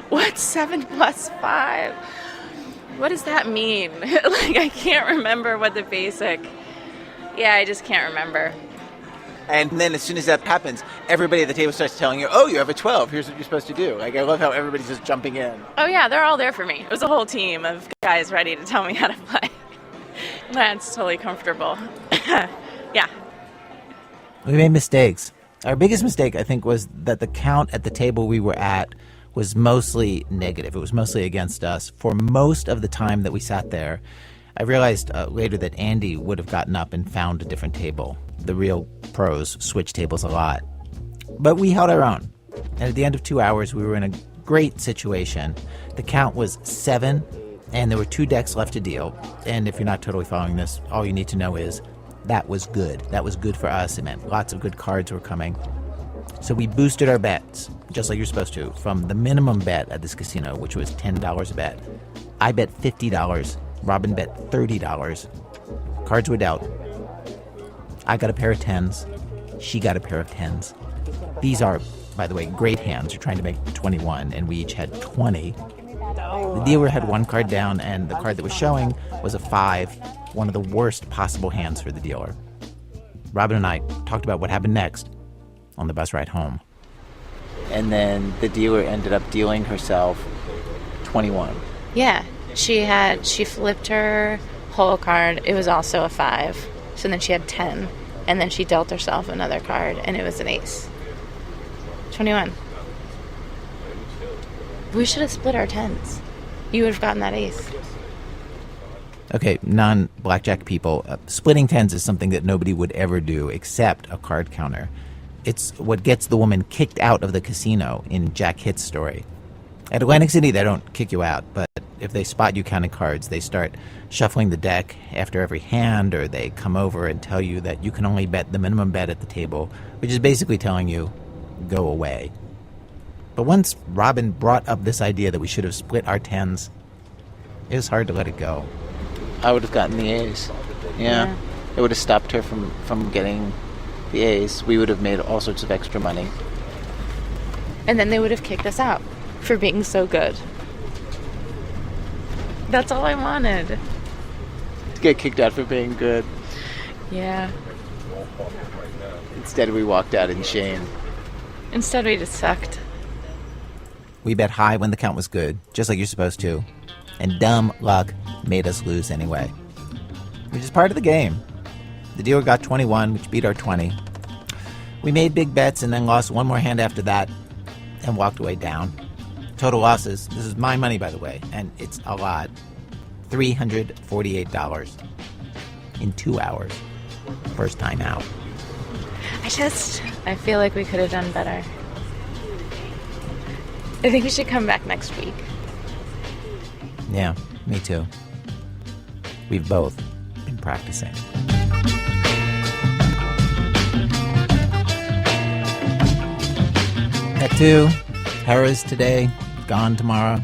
[SPEAKER 5] What's 7 + 5? What does that mean? Like, I can't remember what the basic. Yeah, I just can't remember.
[SPEAKER 4] And then as soon as that happens, everybody at the table starts telling you, oh, you have a 12. Here's what you're supposed to do. Like, I love how everybody's just jumping in.
[SPEAKER 5] Oh, yeah, they're all there for me. It was a whole team of guys ready to tell me how to play. That's totally comfortable. Yeah.
[SPEAKER 3] We made mistakes. Our biggest mistake, I think, was that the count at the table we were at was mostly negative. It was mostly against us. For most of the time that we sat there, I realized later that Andy would have gotten up and found a different table. The real pros switch tables a lot. But we held our own. And at the end of 2 hours, we were in a great situation. The count was 7, and there were 2 decks left to deal. And if you're not totally following this, all you need to know is that was good. That was good for us. It meant lots of good cards were coming. So we boosted our bets, just like you're supposed to, from the minimum bet at this casino, which was $10 a bet. I bet $50. Robin bet $30. Cards were dealt. I got a pair of 10s. She got a pair of 10s. These are, by the way, great hands. You're trying to make 21, and we each had 20. The dealer had 1 card down, and the card that was showing was a 5, one of the worst possible hands for the dealer. Robin and I talked about what happened next on the bus ride home.
[SPEAKER 4] And then the dealer ended up dealing herself 21.
[SPEAKER 5] Yeah. She flipped her whole card. It was also a 5. So then she had 10. And then she dealt herself another card, and it was an ace. 21. We should have split our 10s. You would have gotten that ace.
[SPEAKER 3] Okay, non-blackjack people, splitting 10s is something that nobody would ever do except a card counter. It's what gets the woman kicked out of the casino in Jack Hitt's story. At Atlantic City, they don't kick you out, but if they spot you counting cards, they start shuffling the deck after every hand, or they come over and tell you that you can only bet the minimum bet at the table, which is basically telling you, go away. But once Robin brought up this idea that we should have split our 10s, it was hard to let it go.
[SPEAKER 4] I would have gotten the A's. Yeah. It would have stopped her from getting the A's. We would have made all sorts of extra money.
[SPEAKER 5] And then they would have kicked us out for being so good. That's all I wanted.
[SPEAKER 4] To get kicked out for being good.
[SPEAKER 5] Yeah.
[SPEAKER 4] Instead, we walked out in shame.
[SPEAKER 5] Instead, we just sucked.
[SPEAKER 3] We bet high when the count was good, just like you're supposed to. And dumb luck made us lose anyway. Which is part of the game. The dealer got 21, which beat our 20. We made big bets and then lost one more hand after that and walked away down. Total losses, this is my money, by the way, and it's a lot. $348 in 2 hours. First time out.
[SPEAKER 5] I feel like we could have done better. I think we should come back next week.
[SPEAKER 3] Yeah, me too. We've both been practicing. Act 2, Harrah's today, gone tomorrow.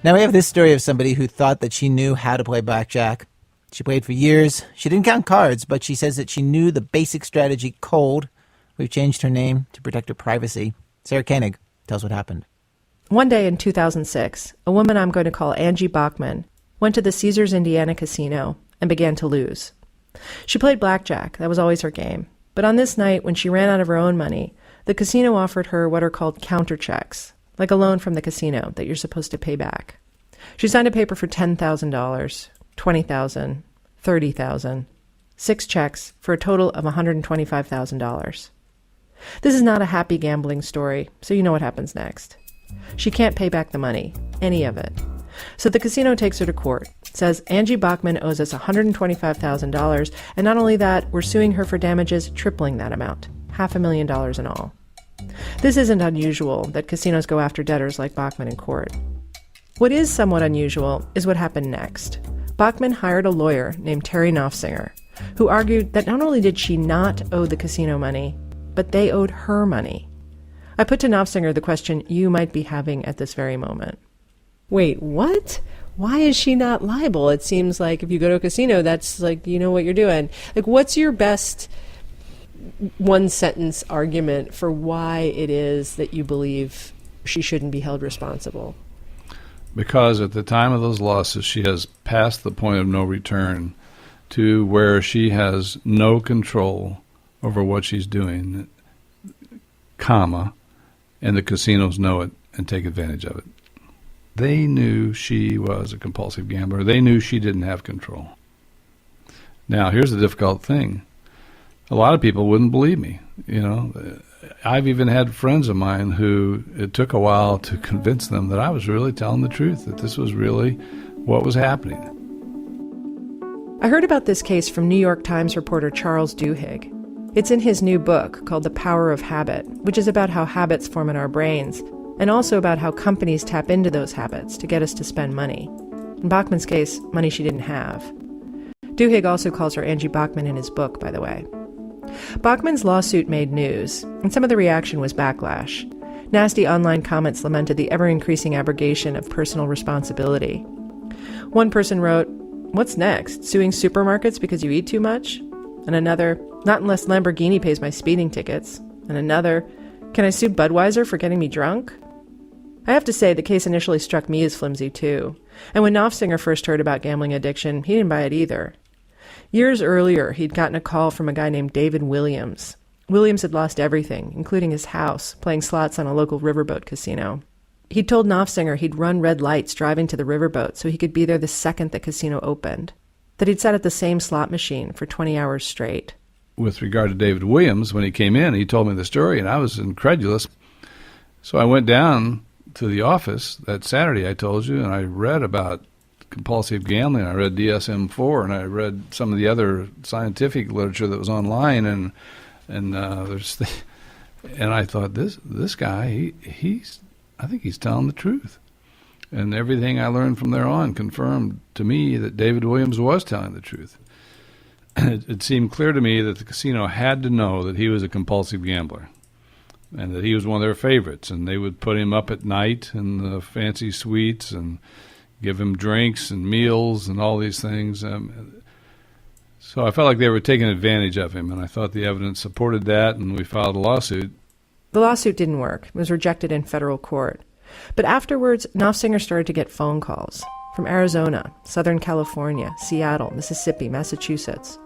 [SPEAKER 3] Now we have this story of somebody who thought that she knew how to play blackjack. She played for years. She didn't count cards, but she says that she knew the basic strategy cold. We've changed her name to protect her privacy. Sarah Koenig tells what happened.
[SPEAKER 13] One day in 2006, a woman I'm going to call Angie Bachman went to the Caesars Indiana casino and began to lose. She played blackjack. That was always her game. But on this night, when she ran out of her own money, the casino offered her what are called counter checks, like a loan from the casino that you're supposed to pay back. She signed a paper for $10,000, $20,000, $30,000, 6 checks for a total of $125,000. This is not a happy gambling story, so you know what happens next. She can't pay back the money, any of it. So the casino takes her to court, says Angie Bachman owes us $125,000, and not only that, we're suing her for damages tripling that amount, $500,000 in all. This isn't unusual that casinos go after debtors like Bachman in court. What is somewhat unusual is what happened next. Bachman hired a lawyer named Terry Knopfsinger, who argued that not only did she not owe the casino money, but they owed her money. I put to Knopfsinger the question you might be having at this very moment.
[SPEAKER 14] Wait, what? Why is she not liable? It seems like if you go to a casino, that's like, you know what you're doing. Like, what's your best one-sentence argument for why it is that you believe she shouldn't be held responsible?
[SPEAKER 15] Because at the time of those losses, she has passed the point of no return to where she has no control over what she's doing, comma, and the casinos know it and take advantage of it. They knew she was a compulsive gambler. They knew she didn't have control. Now, here's the difficult thing. A lot of people wouldn't believe me. You know, I've even had friends of mine who it took a while to convince them that I was really telling the truth, that this was really what was happening.
[SPEAKER 13] I heard about this case from New York Times reporter Charles Duhigg. It's in his new book called The Power of Habit, which is about how habits form in our brains, and also about how companies tap into those habits to get us to spend money. In Bachman's case, money she didn't have. Duhigg also calls her Angie Bachman in his book, by the way. Bachman's lawsuit made news, and some of the reaction was backlash. Nasty online comments lamented the ever-increasing abrogation of personal responsibility. One person wrote, "What's next? Suing supermarkets because you eat too much?" And another, "Not unless Lamborghini pays my speeding tickets." And another, "Can I sue Budweiser for getting me drunk?" I have to say, the case initially struck me as flimsy, too. And when Knopfsinger first heard about gambling addiction, he didn't buy it either. Years earlier, he'd gotten a call from a guy named David Williams. Williams had lost everything, including his house, playing slots on a local riverboat casino. He'd told Knopfsinger he'd run red lights driving to the riverboat so he could be there the second the casino opened, that he'd sat at the same slot machine for 20 hours straight.
[SPEAKER 15] With regard to David Williams, when he came in, he told me the story, and I was incredulous. So I went down to the office that Saturday I told you, and I read about compulsive gambling. I read DSM-4, and I read some of the other scientific literature that was online, and I thought this guy, I think he's telling the truth. And everything I learned from there on confirmed to me that David Williams was telling the truth. It seemed clear to me that the casino had to know that he was a compulsive gambler and that he was one of their favorites, and they would put him up at night in the fancy suites and give him drinks and meals and all these things. So I felt like they were taking advantage of him, and I thought the evidence supported that, and we filed a lawsuit.
[SPEAKER 13] The lawsuit didn't work. It was rejected in federal court. But afterwards, Knopfsinger started to get phone calls from Arizona, Southern California, Seattle, Mississippi, Massachusetts.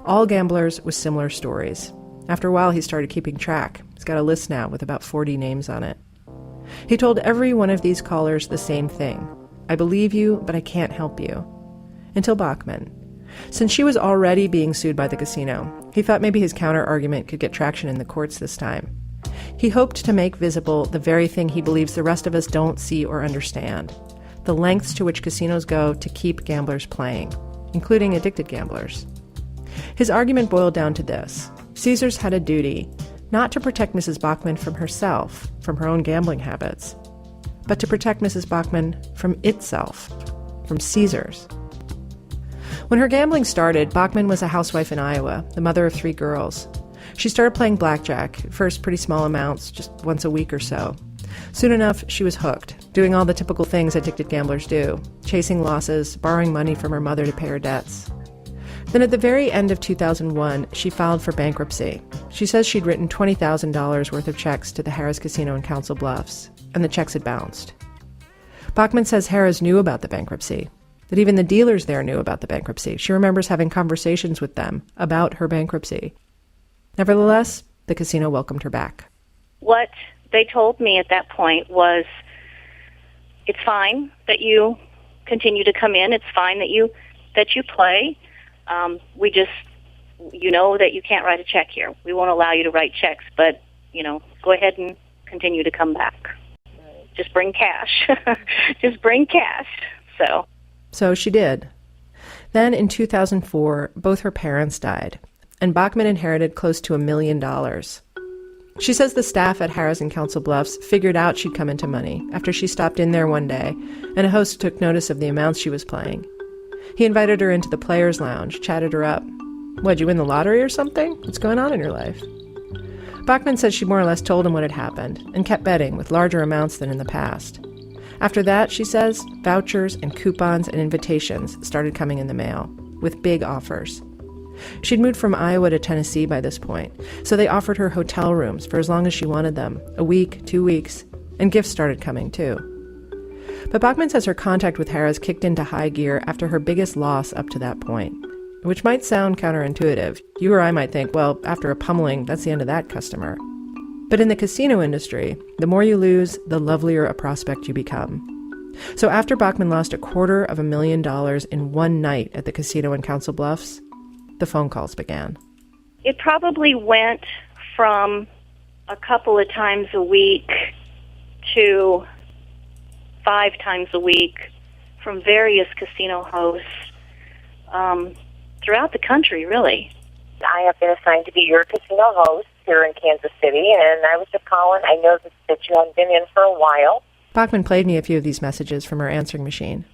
[SPEAKER 13] All gamblers with similar stories. After a while, he started keeping track. He's got a list now with about 40 names on it. He told every one of these callers the same thing. "I believe you, but I can't help you." Until Bachman. Since she was already being sued by the casino, he thought maybe his counter-argument could get traction in the courts this time. He hoped to make visible the very thing he believes the rest of us don't see or understand, the lengths to which casinos go to keep gamblers playing, including addicted gamblers. His argument boiled down to this. Caesars had a duty not to protect Mrs. Bachman from herself, from her own gambling habits, but to protect Mrs. Bachman from itself, from Caesars. When her gambling started, Bachman was a housewife in Iowa, the mother of 3 girls. She started playing blackjack, first pretty small amounts, just once a week or so. Soon enough, she was hooked, doing all the typical things addicted gamblers do, chasing losses, borrowing money from her mother to pay her debts. Then at the very end of 2001, she filed for bankruptcy. She says she'd written $20,000 worth of checks to the Harrah's Casino in Council Bluffs, and the checks had bounced. Bachman says Harrah's knew about the bankruptcy, that even the dealers there knew about the bankruptcy. She remembers having conversations with them about her bankruptcy. Nevertheless, the casino welcomed her back.
[SPEAKER 16] What they told me at that point was, it's fine that you continue to come in. It's fine that you play. We just, you know that you can't write a check here. We won't allow you to write checks, but, go ahead and continue to come back. Just bring cash. Just bring cash.
[SPEAKER 13] So she did. Then in 2004, both her parents died, and Bachman inherited close to $1 million. She says the staff at Harrah's in Council Bluffs figured out she'd come into money after she stopped in there one day, and a host took notice of the amounts she was playing. He invited her into the players' lounge, chatted her up. What'd you win the lottery or something? What's going on in your life? Bachman says she more or less told him what had happened and kept betting with larger amounts than in the past. After that, she says, vouchers and coupons and invitations started coming in the mail, with big offers. She'd moved from Iowa to Tennessee by this point, so they offered her hotel rooms for as long as she wanted them, a week, 2 weeks, and gifts started coming too. But Bachman says her contact with Harrah's kicked into high gear after her biggest loss up to that point, which might sound counterintuitive. You or I might think, well, after a pummeling, that's the end of that customer. But in the casino industry, the more you lose, the lovelier a prospect you become. So after Bachman lost $250,000 in one night at the casino in Council Bluffs, the phone calls began.
[SPEAKER 16] It probably went from a couple of times a week to 5 times a week from various casino hosts throughout the country, really.
[SPEAKER 17] I have been assigned to be your casino host here in Kansas City, and I was just calling. I know that you haven't been in for a while.
[SPEAKER 13] Bachman played me a few of these messages from her answering machine.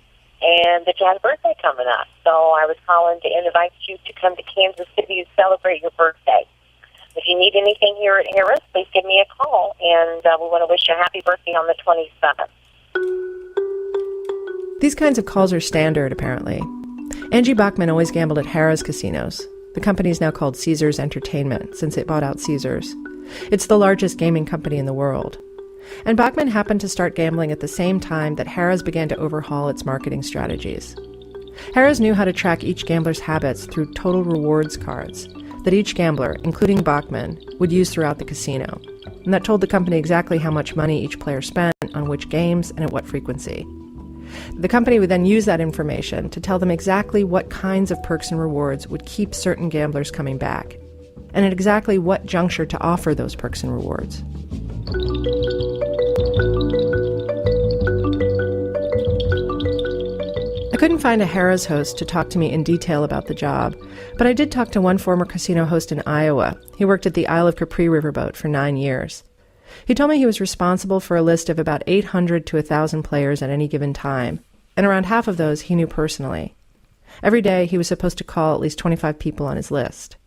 [SPEAKER 17] And that you had a birthday coming up. So I was calling to invite you to come to Kansas City to celebrate your birthday. If you need anything here at Harrah's, please give me a call, and we want to wish you a happy birthday on the 27th.
[SPEAKER 13] These kinds of calls are standard, apparently. Angie Bachman always gambled at Harrah's casinos. The company is now called Caesars Entertainment, since it bought out Caesars. It's the largest gaming company in the world. And Bachman happened to start gambling at the same time that Harrah's began to overhaul its marketing strategies. Harrah's knew how to track each gambler's habits through total rewards cards that each gambler, including Bachman, would use throughout the casino. And that told the company exactly how much money each player spent on which games and at what frequency. The company would then use that information to tell them exactly what kinds of perks and rewards would keep certain gamblers coming back, and at exactly what juncture to offer those perks and rewards. I couldn't find a Harrah's host to talk to me in detail about the job, but I did talk to one former casino host in Iowa. He worked at the Isle of Capri riverboat for 9 years. He told me he was responsible for a list of about 800 to 1,000 players at any given time, and around half of those he knew personally. Every day he was supposed to call at least 25 people on his list.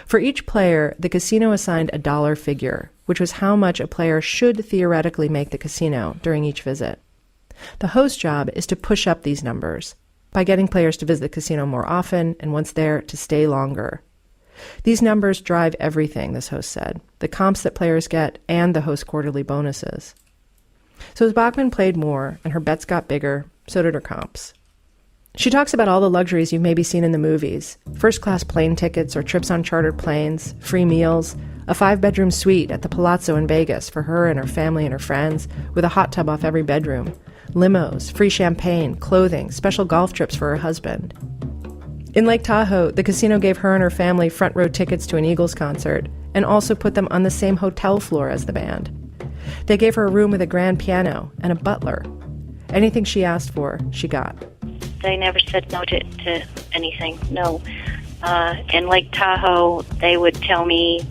[SPEAKER 13] For each player, the casino assigned a dollar figure, which was how much a player should theoretically make the casino during each visit. The host's job is to push up these numbers by getting players to visit the casino more often, and once there, to stay longer. These numbers drive everything, this host said, the comps that players get and the host quarterly bonuses. So as Bachman played more and her bets got bigger, so did her comps. She talks about all the luxuries you've maybe seen in the movies: first-class plane tickets or trips on chartered planes, free meals, a 5-bedroom suite at the Palazzo in Vegas for her and her family and her friends, with a hot tub off every bedroom, limos, free champagne, clothing, special golf trips for her husband. In Lake Tahoe, the casino gave her and her family front-row tickets to an Eagles concert and also put them on the same hotel floor as the band. They gave her a room with a grand piano and a butler. Anything she asked for, she got.
[SPEAKER 16] They never said no to anything, no. In Lake Tahoe, they would tell me,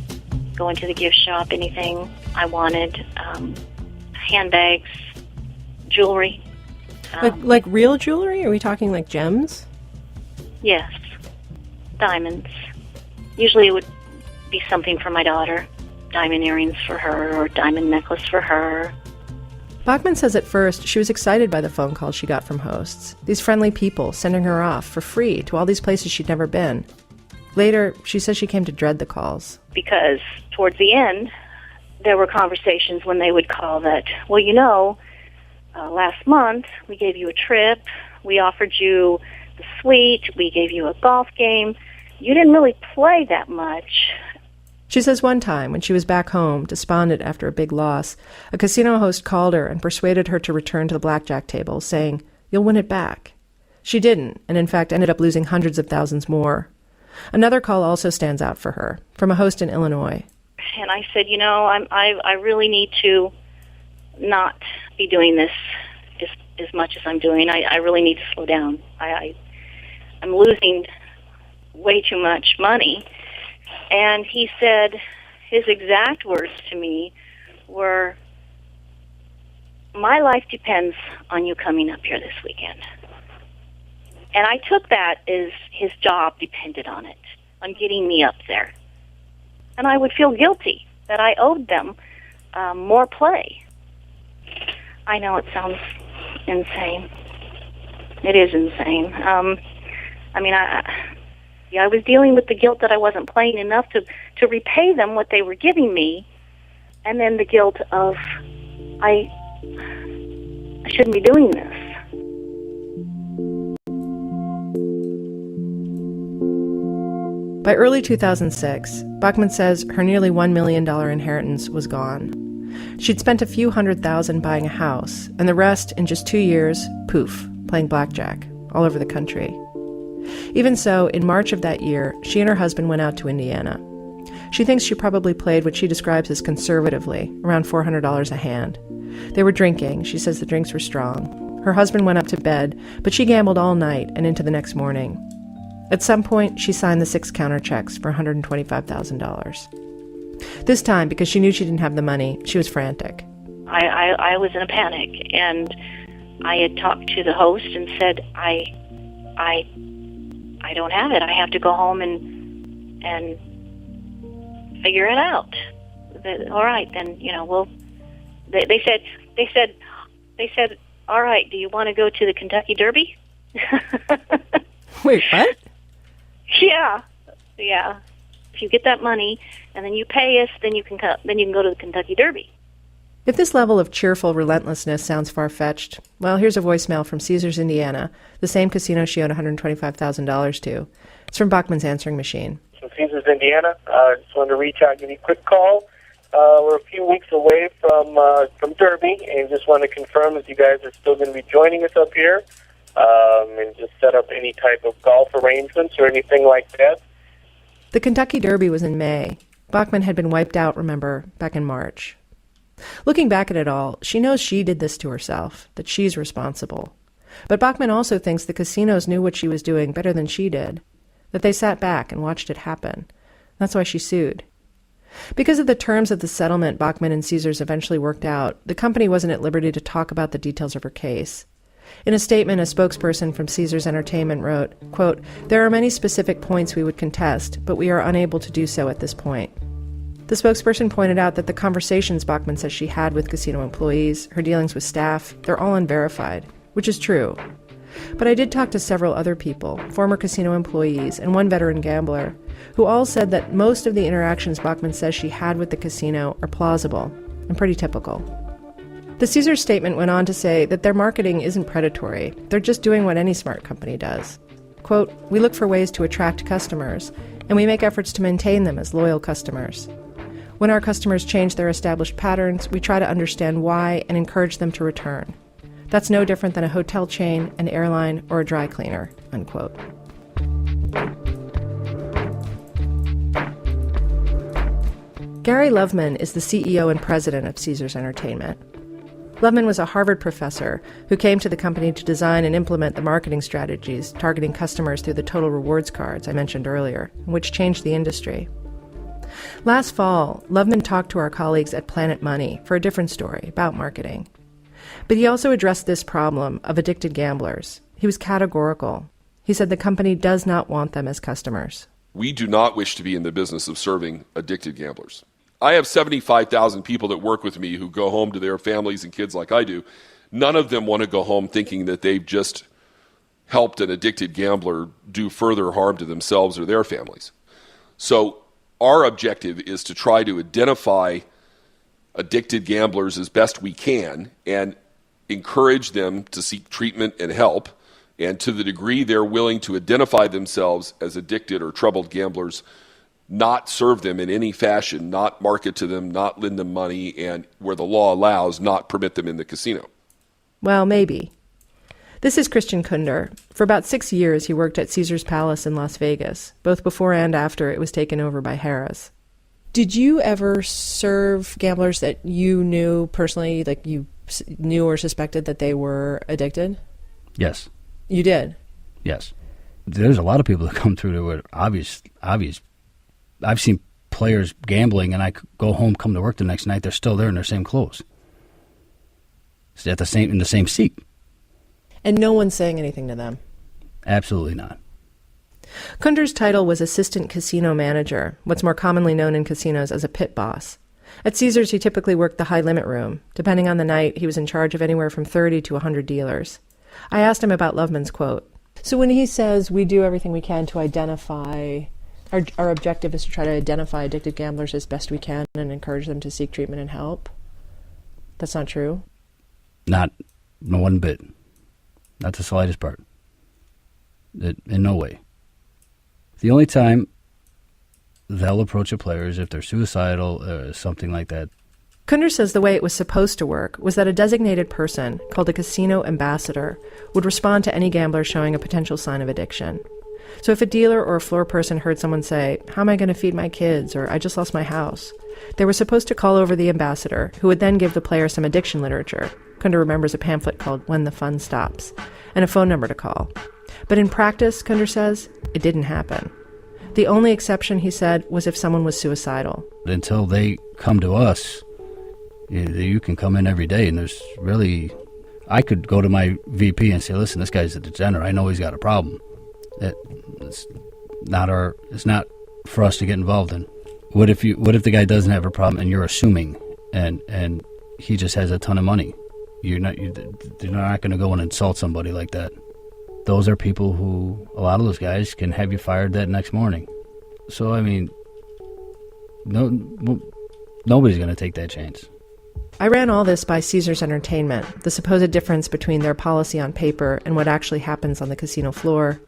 [SPEAKER 16] go into the gift shop, anything I wanted, handbags, jewelry.
[SPEAKER 14] Like real jewelry? Are we talking like gems?
[SPEAKER 16] Yes, diamonds. Usually it would be something for my daughter. Diamond earrings for her or diamond necklace for her.
[SPEAKER 13] Bachman says at first she was excited by the phone calls she got from hosts. These friendly people sending her off for free to all these places she'd never been. Later, she says she came to dread the calls.
[SPEAKER 16] Because towards the end, there were conversations when they would call that, well, last month we gave you a trip, we offered you the suite, we gave you a golf game. You didn't really play that much.
[SPEAKER 13] She says one time, when she was back home, despondent after a big loss, a casino host called her and persuaded her to return to the blackjack table, saying, "You'll win it back." She didn't, and in fact ended up losing hundreds of thousands more. Another call also stands out for her, from a host in Illinois.
[SPEAKER 16] And I said, I really need to not be doing this as much as I'm doing. I really need to slow down. I'm losing way too much money. And he said, his exact words to me were, "My life depends on you coming up here this weekend." And I took that as his job depended on it, on getting me up there. And I would feel guilty that I owed them more play. I know it sounds insane. It is insane. I was dealing with the guilt that I wasn't playing enough to repay them what they were giving me, and then the guilt of I shouldn't be doing this.
[SPEAKER 13] By early 2006, Bachman says her nearly $1 million inheritance was gone. She'd spent a few $100,000 buying a house, and the rest in just 2 years, poof, playing blackjack all over the country. Even so, in March of that year, she and her husband went out to Indiana. She thinks she probably played what she describes as conservatively, around $400 a hand. They were drinking. She says the drinks were strong. Her husband went up to bed, but she gambled all night and into the next morning. At some point, she signed the 6 counter checks for $125,000. This time, because she knew she didn't have the money, she was frantic.
[SPEAKER 16] I was in a panic, and I had talked to the host and said, I don't have it. I have to go home and figure it out. All right, then, they said, all right, do you want to go to the Kentucky Derby?
[SPEAKER 13] Wait, what?
[SPEAKER 16] Yeah. If you get that money and then you pay us, then you can go to the Kentucky Derby.
[SPEAKER 13] If this level of cheerful relentlessness sounds far-fetched, well, here's a voicemail from Caesars, Indiana, the same casino she owed $125,000 to. It's from Bachman's answering machine.
[SPEAKER 18] From Caesars, Indiana. Just wanted to reach out and give you a quick call. We're a few weeks away from Derby, and just want to confirm if you guys are still going to be joining us up here, and just set up any type of golf arrangements or anything like that.
[SPEAKER 13] The Kentucky Derby was in May. Bachman had been wiped out, remember, back in March. Looking back at it all, she knows she did this to herself, that she's responsible. But Bachman also thinks the casinos knew what she was doing better than she did, that they sat back and watched it happen. That's why she sued. Because of the terms of the settlement Bachman and Caesars eventually worked out, the company wasn't at liberty to talk about the details of her case. In a statement, a spokesperson from Caesars Entertainment wrote, quote, "There are many specific points we would contest, but we are unable to do so at this point." The spokesperson pointed out that the conversations Bachman says she had with casino employees, her dealings with staff, they're all unverified, which is true. But I did talk to several other people, former casino employees and one veteran gambler, who all said that most of the interactions Bachman says she had with the casino are plausible and pretty typical. The Caesars statement went on to say that their marketing isn't predatory. They're just doing what any smart company does. Quote, "We look for ways to attract customers, and we make efforts to maintain them as loyal customers. When our customers change their established patterns, we try to understand why and encourage them to return. That's no different than a hotel chain, an airline, or a dry cleaner," unquote. Gary Loveman is the CEO and president of Caesars Entertainment. Loveman was a Harvard professor who came to the company to design and implement the marketing strategies targeting customers through the Total Rewards cards I mentioned earlier, which changed the industry. Last fall, Loveman talked to our colleagues at Planet Money for a different story about marketing. But he also addressed this problem of addicted gamblers. He was categorical. He said the company does not want them as customers.
[SPEAKER 19] We do not wish to be in the business of serving addicted gamblers. I have 75,000 people that work with me who go home to their families and kids like I do. None of them want to go home thinking that they've just helped an addicted gambler do further harm to themselves or their families. So our objective is to try to identify addicted gamblers as best we can and encourage them to seek treatment and help. And to the degree they're willing to identify themselves as addicted or troubled gamblers, not serve them in any fashion, not market to them, not lend them money, and where the law allows, not permit them in the casino.
[SPEAKER 13] Well, maybe. This is Christian Kunder. For about 6 years, he worked at Caesar's Palace in Las Vegas, both before and after it was taken over by Harrah's. Did you ever serve gamblers that you knew personally, like you knew or suspected that they were addicted?
[SPEAKER 20] Yes.
[SPEAKER 13] You did?
[SPEAKER 20] Yes. There's a lot of people that come through that were obvious. I've seen players gambling, and I go home, come to work the next night, they're still there in their same clothes. It's in the same seat.
[SPEAKER 13] And no one's saying anything to them?
[SPEAKER 20] Absolutely not.
[SPEAKER 13] Kunder's title was assistant casino manager, what's more commonly known in casinos as a pit boss. At Caesars, he typically worked the high-limit room. Depending on the night, he was in charge of anywhere from 30 to 100 dealers. I asked him about Loveman's quote. So when he says we do everything we can to identify, our objective is to try to identify addicted gamblers as best we can and encourage them to seek treatment and help, that's not true?
[SPEAKER 20] Not one bit. Not the slightest part. In no way. The only time they'll approach a player is if they're suicidal or something like that.
[SPEAKER 13] Kunder says the way it was supposed to work was that a designated person, called a casino ambassador, would respond to any gambler showing a potential sign of addiction. So if a dealer or a floor person heard someone say, "How am I going to feed my kids?" or "I just lost my house," they were supposed to call over the ambassador, who would then give the player some addiction literature. Kunder remembers a pamphlet called When the Fun Stops, and a phone number to call. But in practice, Kunder says, it didn't happen. The only exception, he said, was if someone was suicidal.
[SPEAKER 20] Until they come to us, you can come in every day, and there's really... I could go to my VP and say, listen, this guy's a degenerate. I know he's got a problem. It's not for us to get involved in. What if the guy doesn't have a problem and you're assuming, and he just has a ton of money? You're not going to go and insult somebody like that. Those are people who, a lot of those guys can have you fired that next morning. So, I mean, nobody's going to take that chance.
[SPEAKER 13] I ran all this by Caesars Entertainment, the supposed difference between their policy on paper and what actually happens on the casino floor.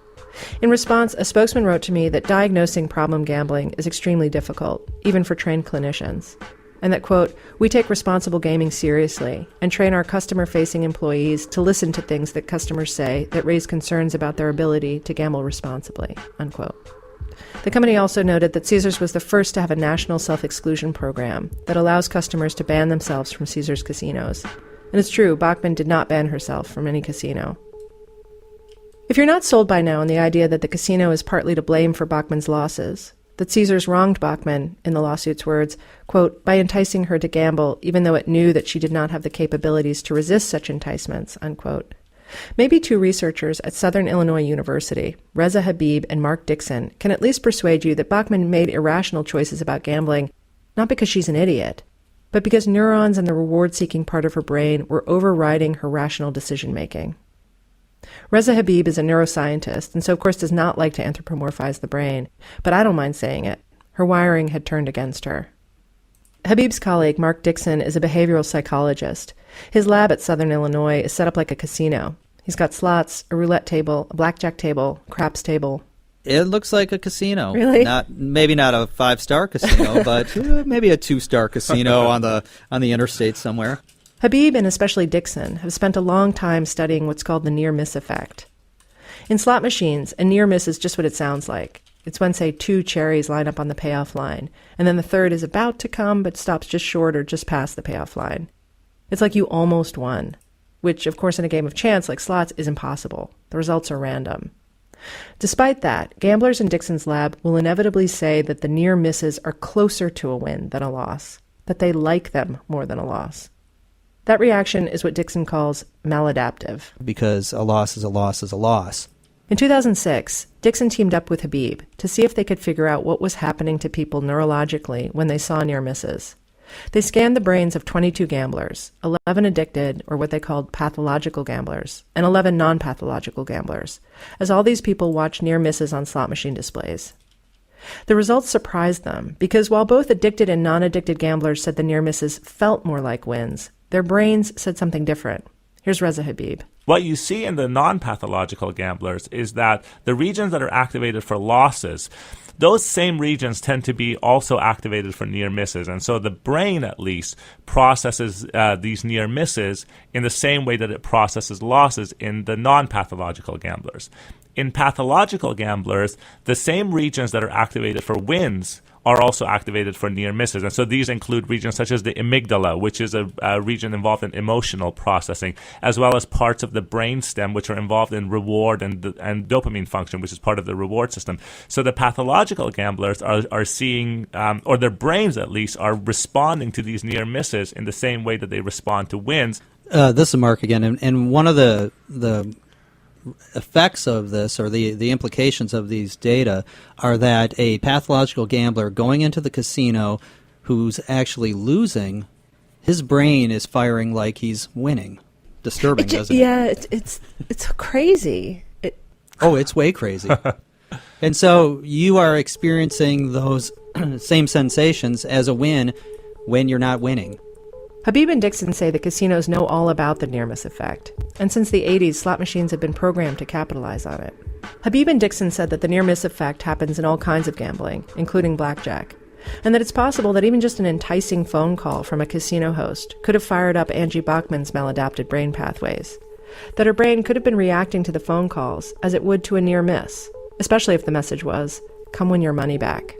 [SPEAKER 13] In response, a spokesman wrote to me that diagnosing problem gambling is extremely difficult, even for trained clinicians. And that, quote, we take responsible gaming seriously and train our customer-facing employees to listen to things that customers say that raise concerns about their ability to gamble responsibly, unquote. The company also noted that Caesars was the first to have a national self-exclusion program that allows customers to ban themselves from Caesars casinos. And it's true, Bachman did not ban herself from any casino. If you're not sold by now on the idea that the casino is partly to blame for Bachman's losses, that Caesars wronged Bachman, in the lawsuit's words, quote, by enticing her to gamble even though it knew that she did not have the capabilities to resist such enticements, unquote. Maybe two researchers at Southern Illinois University, Reza Habib and Mark Dixon, can at least persuade you that Bachman made irrational choices about gambling, not because she's an idiot, but because neurons in the reward-seeking part of her brain were overriding her rational decision-making. Reza Habib is a neuroscientist, and so of course does not like to anthropomorphize the brain, but I don't mind saying it. Her wiring had turned against her. Habib's colleague, Mark Dixon, is a behavioral psychologist. His lab at Southern Illinois is set up like a casino. He's got slots, a roulette table, a blackjack table, a craps table.
[SPEAKER 21] It looks like a casino.
[SPEAKER 13] Really?
[SPEAKER 21] Maybe not a 5-star casino, but maybe a 2-star casino on the interstate somewhere.
[SPEAKER 13] Habib, and especially Dixon, have spent a long time studying what's called the near-miss effect. In slot machines, a near-miss is just what it sounds like. It's when, say, 2 cherries line up on the payoff line, and then the third is about to come but stops just short or just past the payoff line. It's like you almost won, which, of course, in a game of chance like slots is impossible. The results are random. Despite that, gamblers in Dixon's lab will inevitably say that the near misses are closer to a win than a loss, that they like them more than a loss. That reaction is what Dixon calls maladaptive.
[SPEAKER 21] Because a loss is a loss is a loss.
[SPEAKER 13] In 2006, Dixon teamed up with Habib to see if they could figure out what was happening to people neurologically when they saw near misses. They scanned the brains of 22 gamblers, 11 addicted, or what they called pathological gamblers, and 11 non-pathological gamblers, as all these people watched near misses on slot machine displays. The results surprised them, because while both addicted and non-addicted gamblers said the near misses felt more like wins, their brains said something different. Here's Reza Habib.
[SPEAKER 1] What you see in the non-pathological gamblers is that the regions that are activated for losses, those same regions tend to be also activated for near misses. And so the brain, at least, processes these near misses in the same way that it processes losses in the non-pathological gamblers. In pathological gamblers, the same regions that are activated for wins are also activated for near misses. And so these include regions such as the amygdala, which is a region involved in emotional processing, as well as parts of the brainstem, which are involved in reward and dopamine function, which is part of the reward system. So the pathological gamblers are seeing, or their brains at least, are responding to these near misses in the same way that they respond to wins.
[SPEAKER 21] This is Mark again, and one of the effects of this, or the implications of these data, are that a pathological gambler going into the casino who's actually losing, his brain is firing like he's winning. Disturbing, doesn't it?
[SPEAKER 13] Yeah, it's crazy.
[SPEAKER 21] It's way crazy. And so you are experiencing those same sensations as a win when you're not winning.
[SPEAKER 13] Habib and Dixon say the casinos know all about the near-miss effect, and since the 80s, slot machines have been programmed to capitalize on it. Habib and Dixon said that the near-miss effect happens in all kinds of gambling, including blackjack, and that it's possible that even just an enticing phone call from a casino host could have fired up Angie Bachman's maladapted brain pathways, that her brain could have been reacting to the phone calls as it would to a near-miss, especially if the message was, "Come win your money back."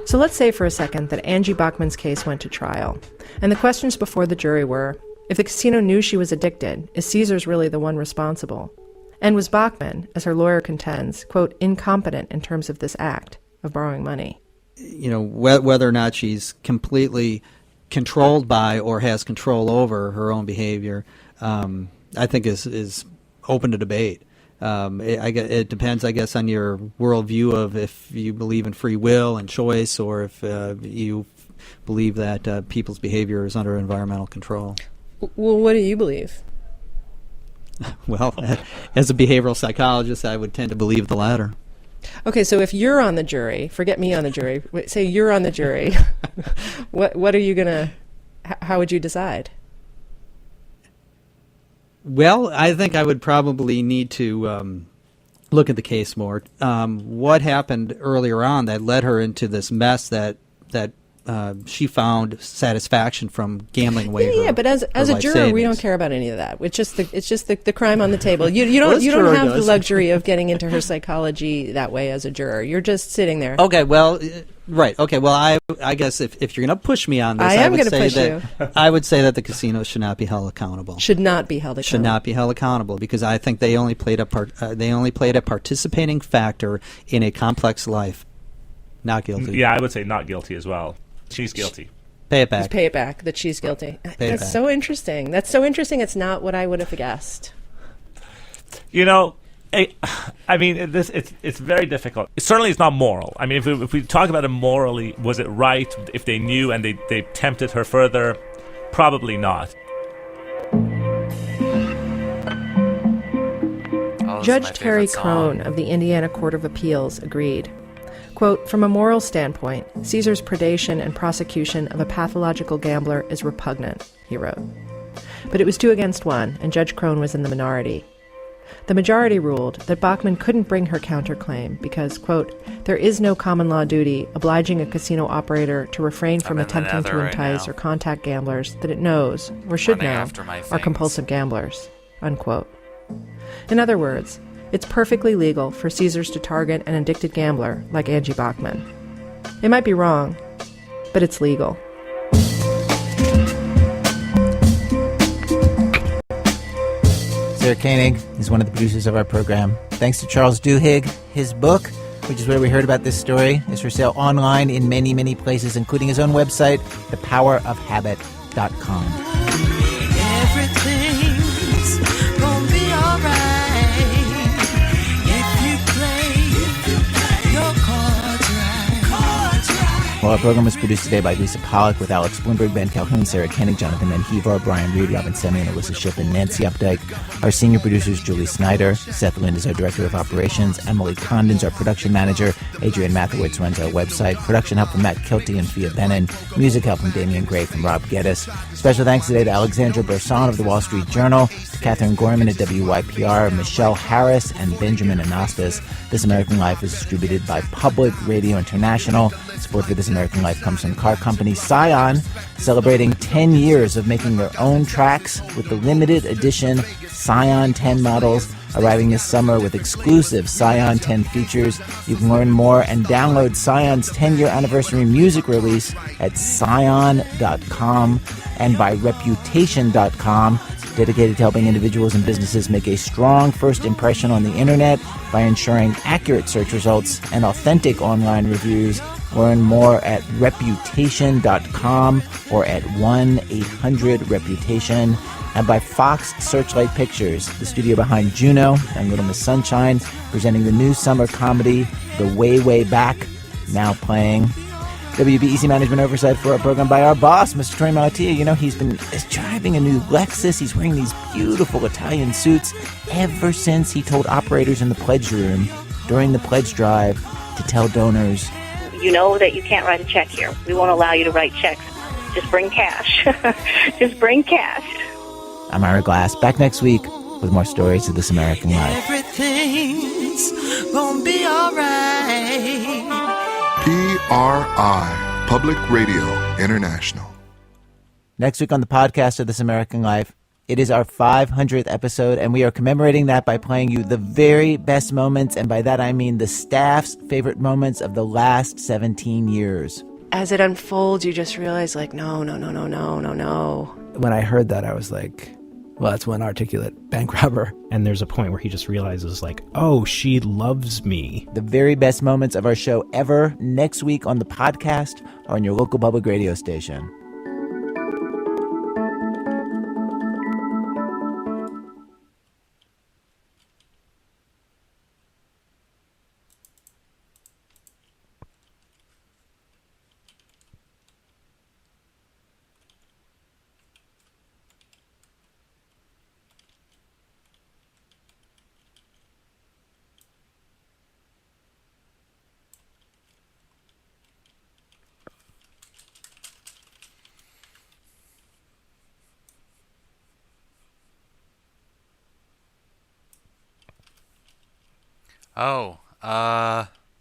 [SPEAKER 13] So let's say for a second that Angie Bachman's case went to trial, and the questions before the jury were, if the casino knew she was addicted, is Caesars really the one responsible? And was Bachman, as her lawyer contends, quote, incompetent in terms of this act of borrowing money?
[SPEAKER 21] You know, whether or not she's completely controlled by or has control over her own behavior, I think is open to debate. It depends, I guess, on your worldview of if you believe in free will and choice, or if you believe that people's behavior is under environmental control.
[SPEAKER 13] Well, what do you believe?
[SPEAKER 21] Well, as a behavioral psychologist, I would tend to believe the latter.
[SPEAKER 13] Okay, so if you're on the jury, forget me on the jury, say you're on the jury, what are you going to, how would you decide?
[SPEAKER 21] Well, I think I would probably need to look at the case more. What happened earlier on that led her into this mess that she found satisfaction from gambling away her,
[SPEAKER 13] but as a juror,
[SPEAKER 21] savings.
[SPEAKER 13] we don't care about any of that. It's just the crime on the table. You don't have the luxury of getting into her psychology that way as a juror. You're just sitting there.
[SPEAKER 21] Okay, well, right. Okay, well, I guess if you're going to push me on this, I would say that the casinos should not be held accountable.
[SPEAKER 13] Should not be held accountable.
[SPEAKER 21] Should not be held accountable because I think they only played a participating factor in a complex life. Not guilty.
[SPEAKER 1] Yeah, I would say not guilty as well. She's guilty.
[SPEAKER 21] Pay it back.
[SPEAKER 13] Just pay it back that she's guilty.
[SPEAKER 21] That's
[SPEAKER 13] so interesting. That's so interesting. It's not what I would have guessed.
[SPEAKER 1] You know, I mean, it's very difficult. Certainly, it's not moral. I mean, if we talk about it morally, was it right if they knew and they tempted her further? Probably not.
[SPEAKER 13] Judge Terry Crone of the Indiana Court of Appeals agreed. Quote, from a moral standpoint, Caesar's predation and prosecution of a pathological gambler is repugnant, he wrote. But it was 2 against 1, and Judge Crone was in the minority. The majority ruled that Bachman couldn't bring her counterclaim because, quote, there is no common law duty obliging a casino operator to refrain from attempting to entice or contact gamblers that it knows, or should know, are compulsive gamblers, unquote. In other words, it's perfectly legal for Caesars to target an addicted gambler like Angie Bachman. It might be wrong, but it's legal.
[SPEAKER 3] Sarah Koenig is one of the producers of our program. Thanks to Charles Duhigg. His book, which is where we heard about this story, is for sale online in many, many places, including his own website, thepowerofhabit.com.
[SPEAKER 6] Everything's gonna be alright if you play your cards right. Cards right.
[SPEAKER 3] Well, our program was produced today by Lisa Pollack with Alex Bloomberg, Ben Calhoun, Sarah Koenig, Jonathan Menjivar, Brian Reed, Robin Semyon, Alyssa Shipp, and Nancy Updike. Our senior producers, Julie Snyder. Seth Lind is our director of operations. Emily Condon's our production manager. Adrian Mathewitz runs our website. Production help from Matt Kilty and Fia Benin. Music help from Damian Gray from Rob Geddes. Special thanks today to Alexandra Berson of the Wall Street Journal, to Catherine Gorman at WYPR, Michelle Harris, and Benjamin Anastas. This American Life is distributed by Public Radio International. Support for This American Life comes from car company Scion, celebrating 10 years of making their own tracks with the limited edition Scion 10 models arriving this summer with exclusive Scion 10 features. You can learn more and download Scion's 10-year anniversary music release at scion.com and by reputation.com, dedicated to helping individuals and businesses make a strong first impression on the internet by ensuring accurate search results and authentic online reviews. Learn more at reputation.com or at 1-800-REPUTATION. And by Fox Searchlight Pictures, the studio behind Juno and Little Miss Sunshine, presenting the new summer comedy, The Way, Way Back, now playing. WBEZ management oversight for our program by our boss, Mr. Tony Malatia. You know, he's driving a new Lexus. He's wearing these beautiful Italian suits ever since he told operators in the pledge room during the pledge drive to tell donors,
[SPEAKER 16] You know that you can't write a check here. We won't allow you to write checks. Just bring cash. Just bring cash.
[SPEAKER 3] I'm Ira Glass, back next week with more stories of This American Life.
[SPEAKER 6] Everything's gonna be alright.
[SPEAKER 22] PRI, Public Radio International.
[SPEAKER 3] Next week on the podcast of This American Life, it is our 500th episode, and we are commemorating that by playing you the very best moments, and by that I mean the staff's favorite moments of the last 17 years.
[SPEAKER 14] As it unfolds, you just realize, no.
[SPEAKER 23] When I heard that, I was like, well, that's one articulate bank robber.
[SPEAKER 2] And there's a point where he just realizes, oh, she loves me.
[SPEAKER 3] The very best moments of our show ever, next week on the podcast or on your local public radio station.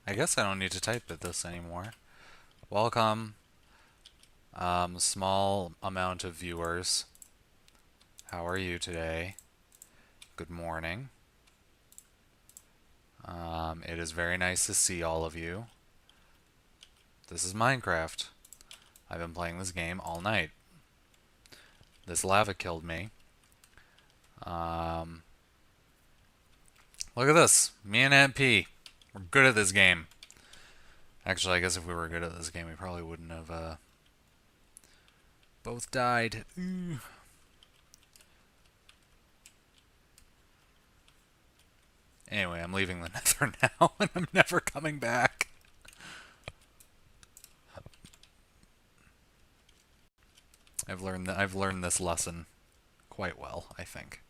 [SPEAKER 24] I guess I don't need to type this anymore. Welcome, small amount of viewers. How are you today? Good morning. It is very nice to see all of you. This is Minecraft. I've been playing this game all night. This lava killed me. Look at this. Me and Aunt P. We're good at this game. Actually, I guess if we were good at this game, we probably wouldn't have both died. Ooh. Anyway, I'm leaving the Nether now, and I'm never coming back. I've learned this lesson quite well, I think.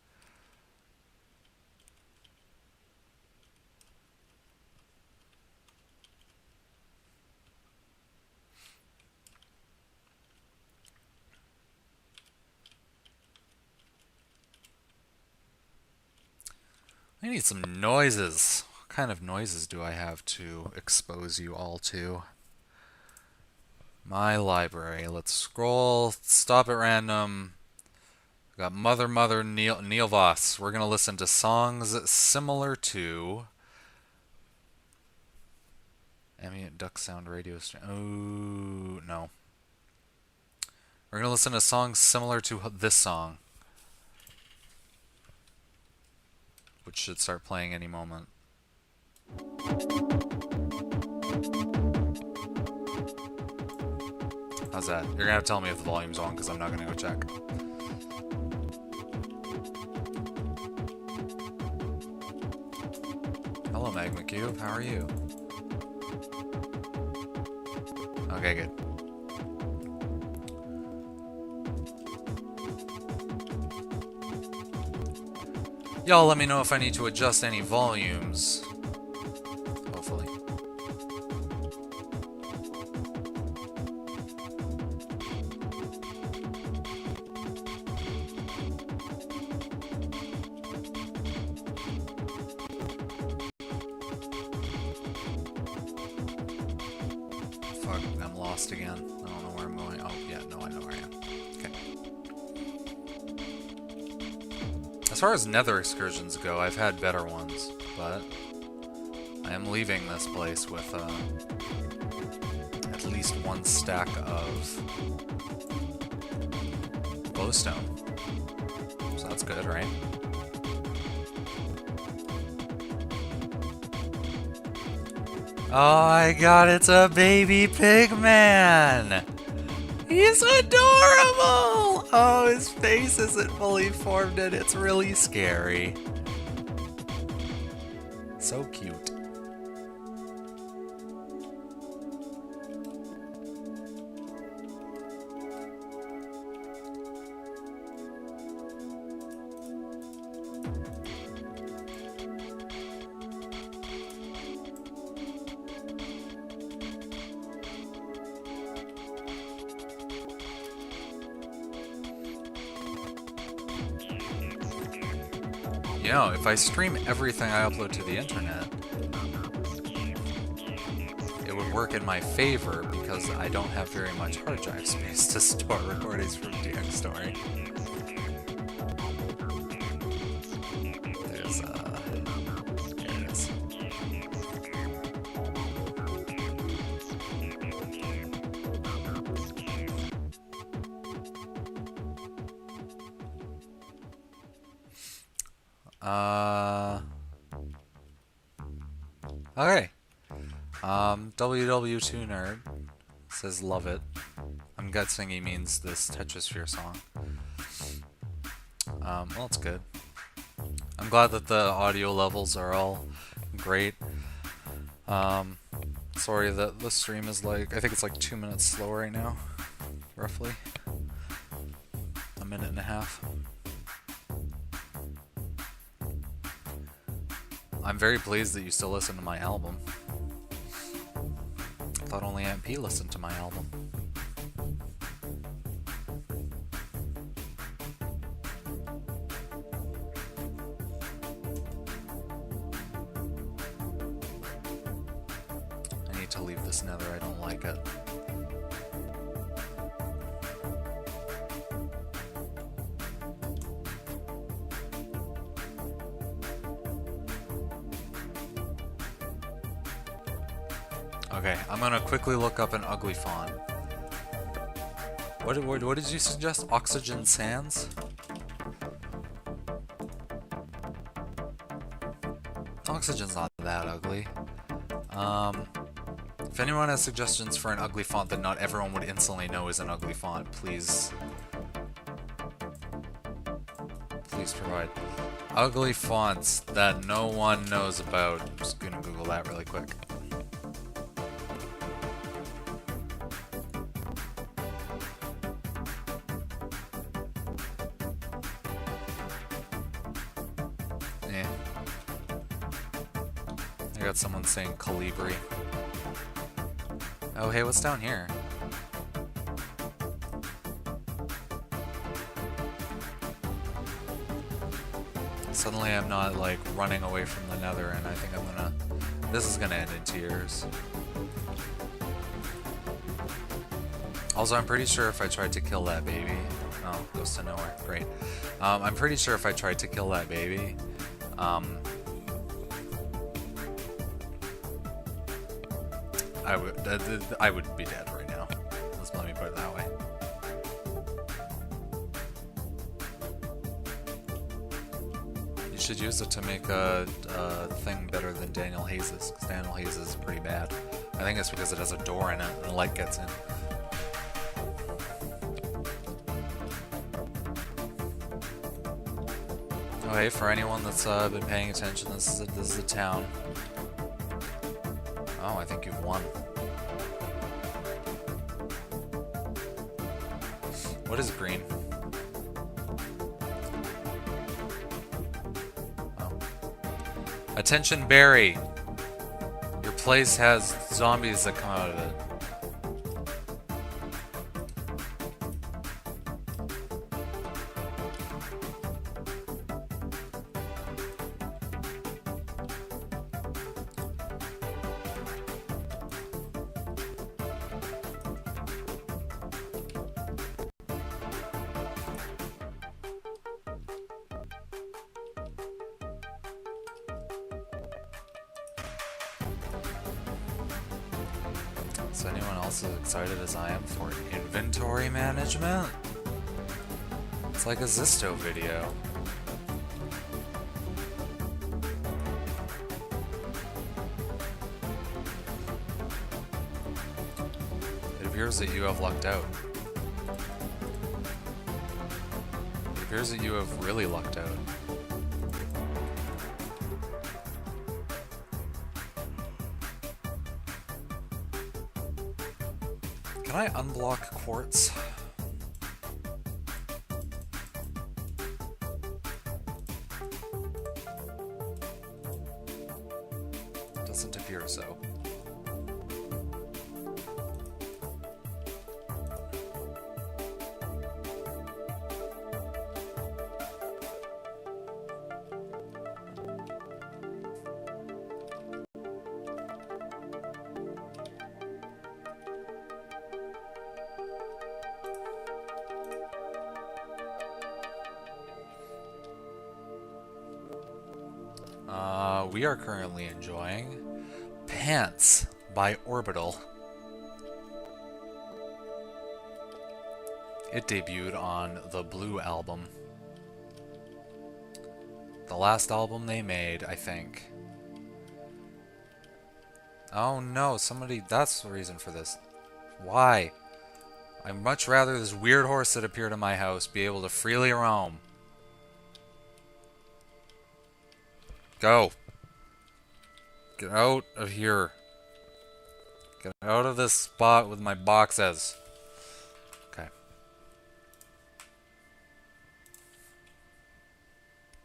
[SPEAKER 24] I need some noises. What kind of noises do I have to expose you all to? My library. Let's scroll. Stop at random. We got Mother Neil Voss. We're going to listen to songs similar to Ambient Duck Sound Radio Stream. Oh, no. We're going to listen to songs similar to this song, which should start playing any moment. How's that? You're gonna have to tell me if the volume's on because I'm not gonna go check. Hello, Magma Cube. How are you? Okay, good. Y'all let me know if I need to adjust any volumes. Hopefully. Fuck, I'm lost again. I don't know where I'm going. Oh, yeah, no, I know where I am. Okay. As far as nether excursions go, I've had better ones, but I am leaving this place with at least one stack of glowstone. So that's good, right? Oh my god, it's a baby pig man! He's adorable! Oh, his face isn't fully formed and it's really scary. So cute. You know, if I stream everything I upload to the internet, it would work in my favor because I don't have very much hard drive space to store recordings from DM Story. There's, here it is. Okay. WW2 Nerd says love it. I'm guessing he means this Tetrasphere song. Well, it's good. I'm glad that the audio levels are all great. Sorry that the stream is like, I think it's like 2 minutes slow right now, roughly. A minute and a half. I'm very pleased that you still listen to my album. I thought only Aunt P listened to my album. I need to leave this nether, I don't like it. Okay, I'm gonna quickly look up an ugly font. What did you suggest? Oxygen Sands? Oxygen's not that ugly. If anyone has suggestions for an ugly font that not everyone would instantly know is an ugly font, please provide. Ugly fonts that no one knows about. I'm just gonna Google that really quick. I got someone saying Calibri. Oh, hey, what's down here? Suddenly I'm not, like, running away from the nether, and I think I'm gonna... This is gonna end in tears. Also, I'm pretty sure if I tried to kill that baby... Oh, goes to nowhere. Great. I'm pretty sure if I tried to kill that baby... I would be dead right now. Let me put it that way. You should use it to make a thing better than Daniel Hayes's, because Daniel Hayes is pretty bad. I think it's because it has a door in it and light gets in. Oh, hey, for anyone that's been paying attention, this is a town. Oh, I think you've won. What is green? Oh. Attention, Barry! Your place has zombies that come out of it. Is anyone else as excited as I am for inventory management? It's like a Zisto video. It appears that you have lucked out. It appears that you have really lucked out. Can I unblock quartz? Doesn't appear so. We are currently enjoying Pants by Orbital. It debuted on the Blue album. The last album they made, I think. Oh no, somebody... That's the reason for this. Why? I'd much rather this weird horse that appeared in my house be able to freely roam. Go. Get out of here. Get out of this spot with my boxes. Okay.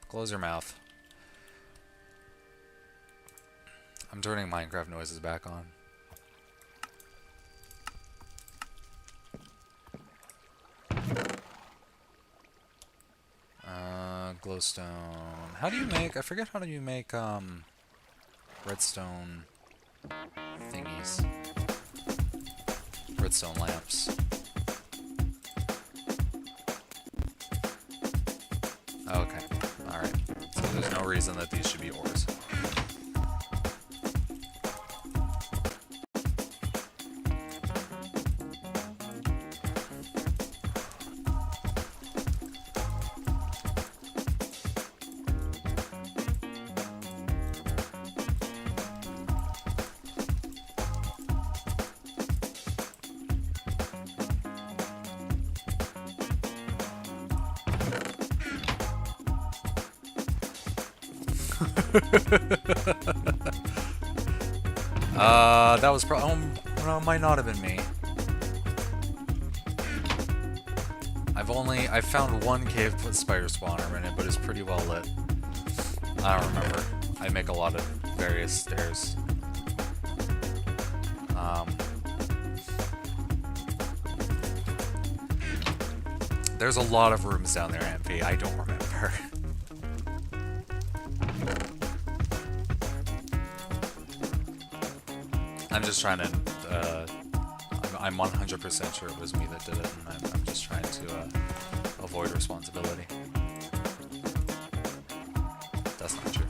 [SPEAKER 24] Close your mouth. I'm turning Minecraft noises back on. Glowstone. How do you make... I forget how do you make, redstone thingies. Redstone lamps. Okay. Alright. So there's no reason that these should be ores. That was probably... no, it might not have been me. I've found one cave with spider spawner in it, but it's pretty well lit. I don't remember. I make a lot of various stairs. There's a lot of rooms down there, MP. I don't remember. I'm just trying to, I'm 100% sure it was me that did it, and I'm just trying to avoid responsibility. That's not true.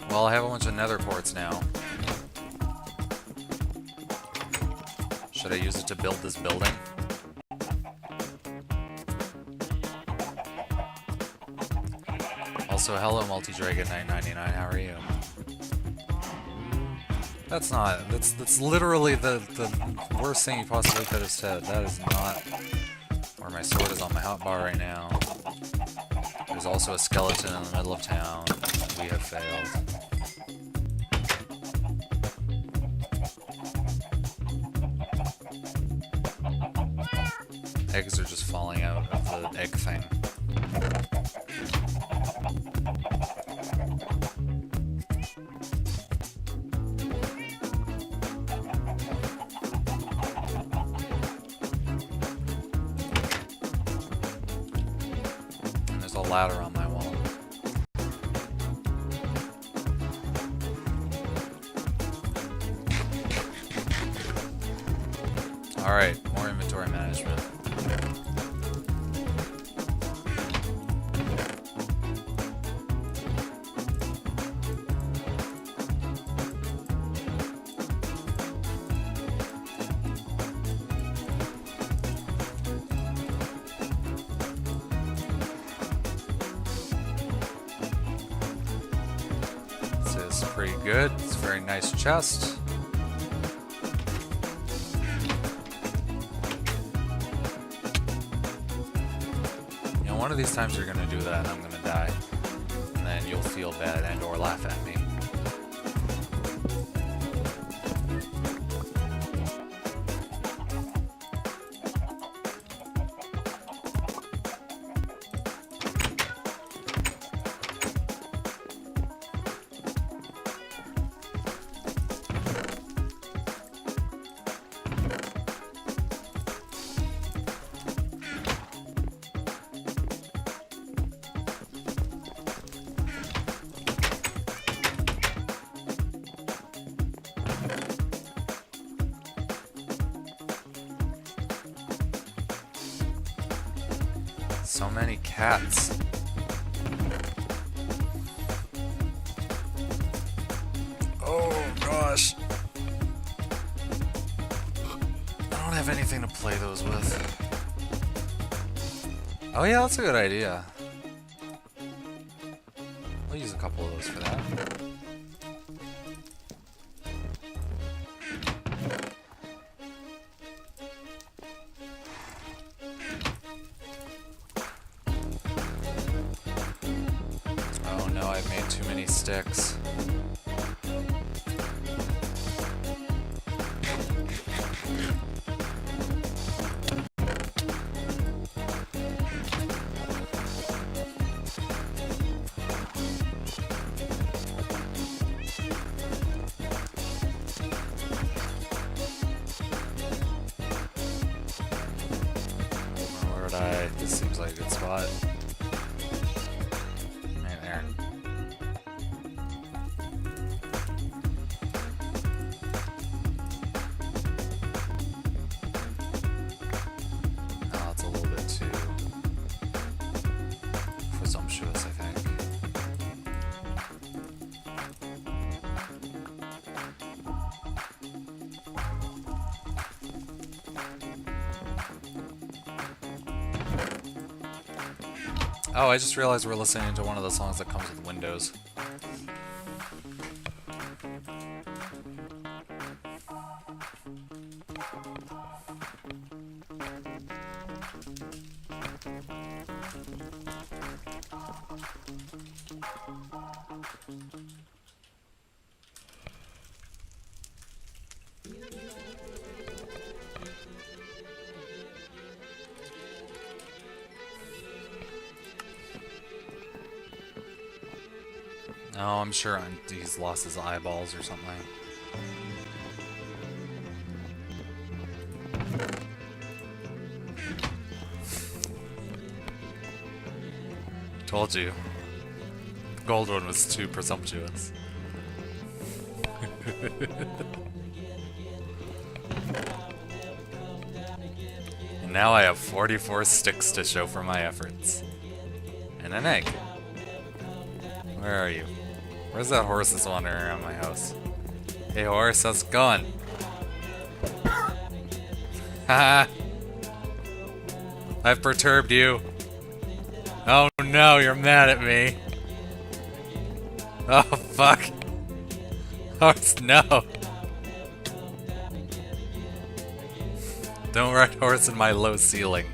[SPEAKER 24] Well, I have a bunch of nether quartz now. Should I use it to build this building? Also, hello, Multidragon999, how are you? That's not... That's literally the worst thing you possibly could have said. That is not... Where my sword is on my hotbar right now. There's also a skeleton in the middle of town. We have failed. Eggs are just falling out of the egg thing. And there's a ladder on my wall. Alright, more inventory management. This is pretty good. It's a very nice chest. One of these times you're gonna do that and I'm gonna die. And then you'll feel bad and or laugh at me. So many cats. Oh gosh. I don't have anything to play those with. Oh yeah, that's a good idea. I'll use a couple of those for that. Oh no, I've made too many sticks. Where would I? This seems like a good spot. Right there. Oh, it's a little bit too presumptuous, I think. Oh, I just realized we're listening to one of the songs that comes with Windows. Oh, I'm sure he's lost his eyeballs or something. Told you. The gold one was too presumptuous. And now I have 44 sticks to show for my efforts. And an egg. Where are you? Where's that horse that's wandering around my house? Hey horse, how's it going? Haha! I've perturbed you. Oh no, you're mad at me. Oh fuck. Horse, no. Don't ride horse in my low ceiling.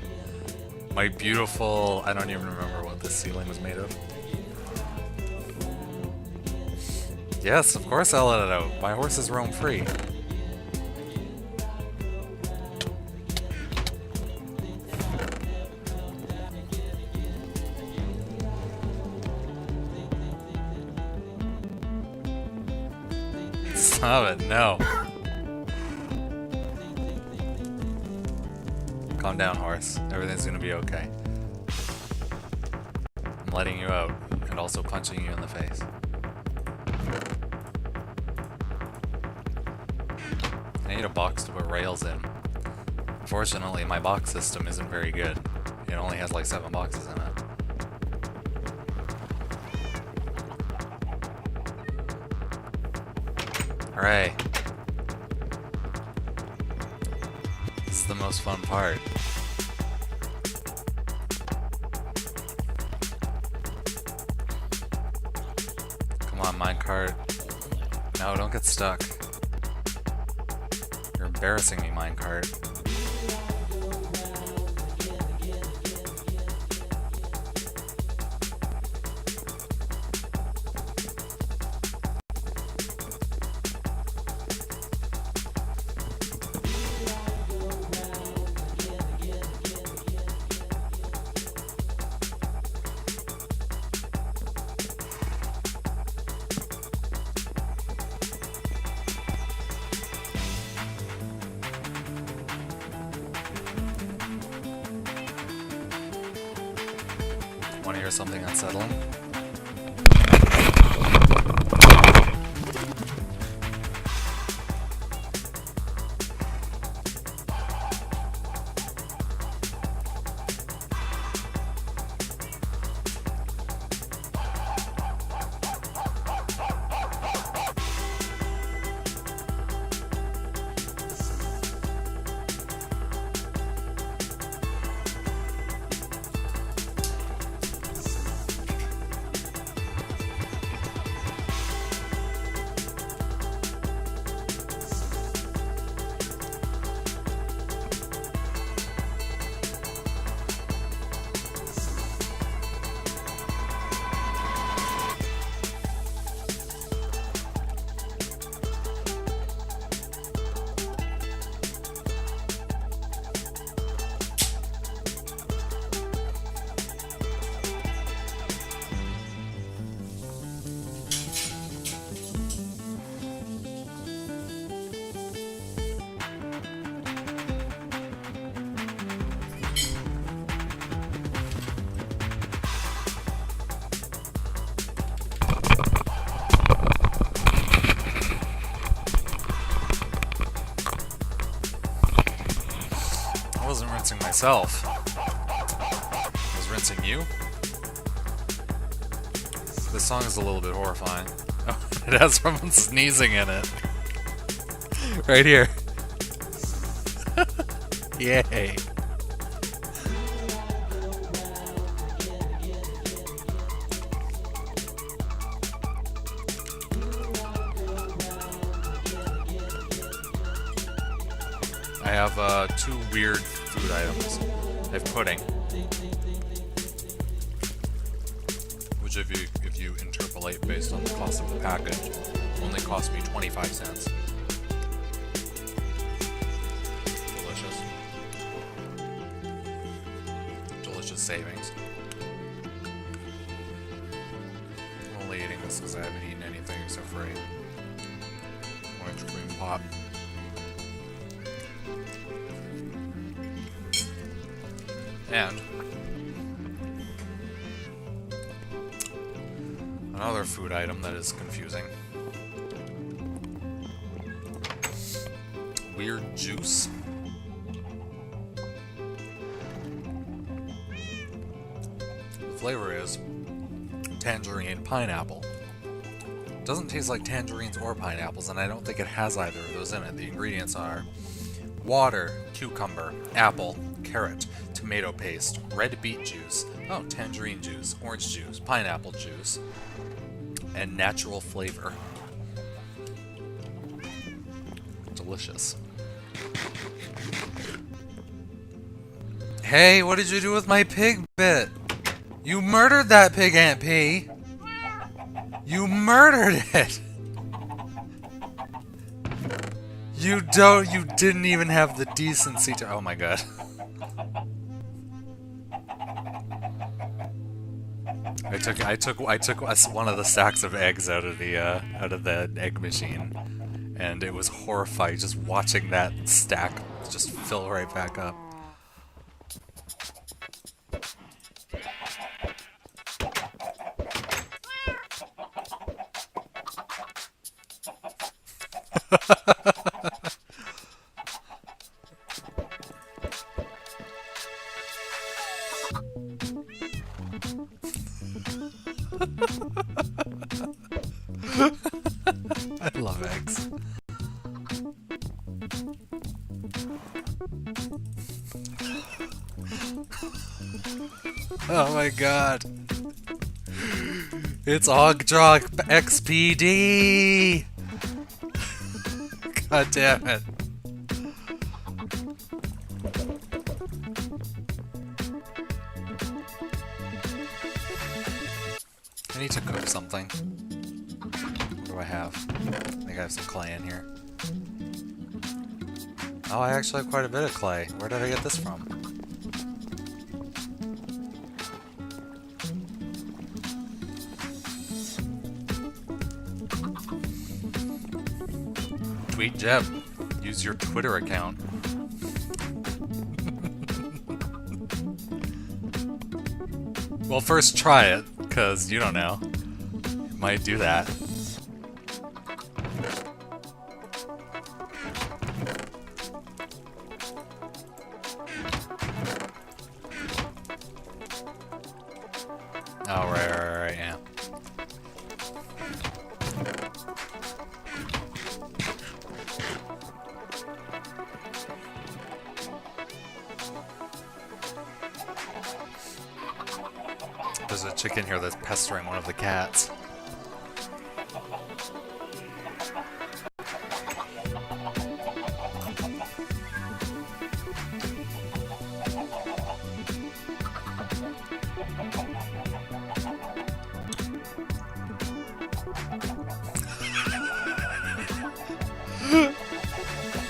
[SPEAKER 24] My beautiful... I don't even remember what this ceiling was made of. Yes, of course I'll let it out. My horses roam free. Stop it, no. Calm down, horse. Everything's gonna be okay. I'm letting you out, and also punching you in the face. I need a box to put rails in. Unfortunately, my box system isn't very good. It only has like 7 boxes in it. Hooray. This is the most fun part. Come on, minecart. No, don't get stuck. You're embarrassing me, minecart. Want to hear something unsettling? I wasn't rinsing myself. I was rinsing you? This song is a little bit horrifying. Oh, it has someone sneezing in it. Right here. Yay. I have 2 weird food items. I have pudding, which if you interpolate based on the cost of the package, only cost me 25 cents. Delicious. Delicious savings. I'm only eating this because I haven't eaten anything except for a orange cream pop. And another food item that is confusing. Weird juice. The flavor is tangerine pineapple. It doesn't taste like tangerines or pineapples, and I don't think it has either of those in it. The ingredients are water, cucumber, apple, carrot, tomato paste, red beet juice, tangerine juice, orange juice, pineapple juice, and natural flavor. Delicious. Hey, what did you do with my pig bit? You murdered that pig, Aunt P. You murdered it. You didn't even have the decency to, oh my god. I took one of the stacks of eggs out of the egg machine, and it was horrifying just watching that stack just fill right back up. I love eggs. Oh my god. It's Ogdrog XPD! God damn it. I need to cook something. What do I have? I think I have some clay in here. Oh, I actually have quite a bit of clay. Where did I get this from? Tweet Jeb. Use your Twitter account. Well, first try it, because you don't know. You might do that. Oh, right, yeah. There's a chicken here that's pestering one of the cats.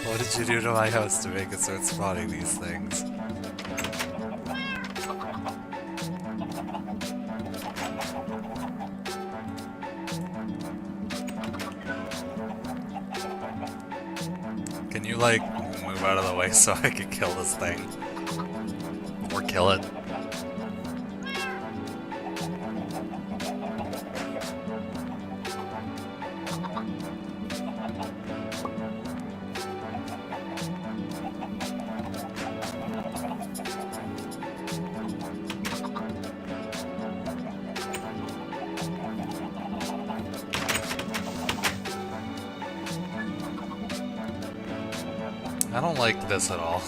[SPEAKER 24] What did you do to my house to make it start spotting these things? Can you, like, move out of the way so I can kill this thing? Or kill it? I don't like this at all.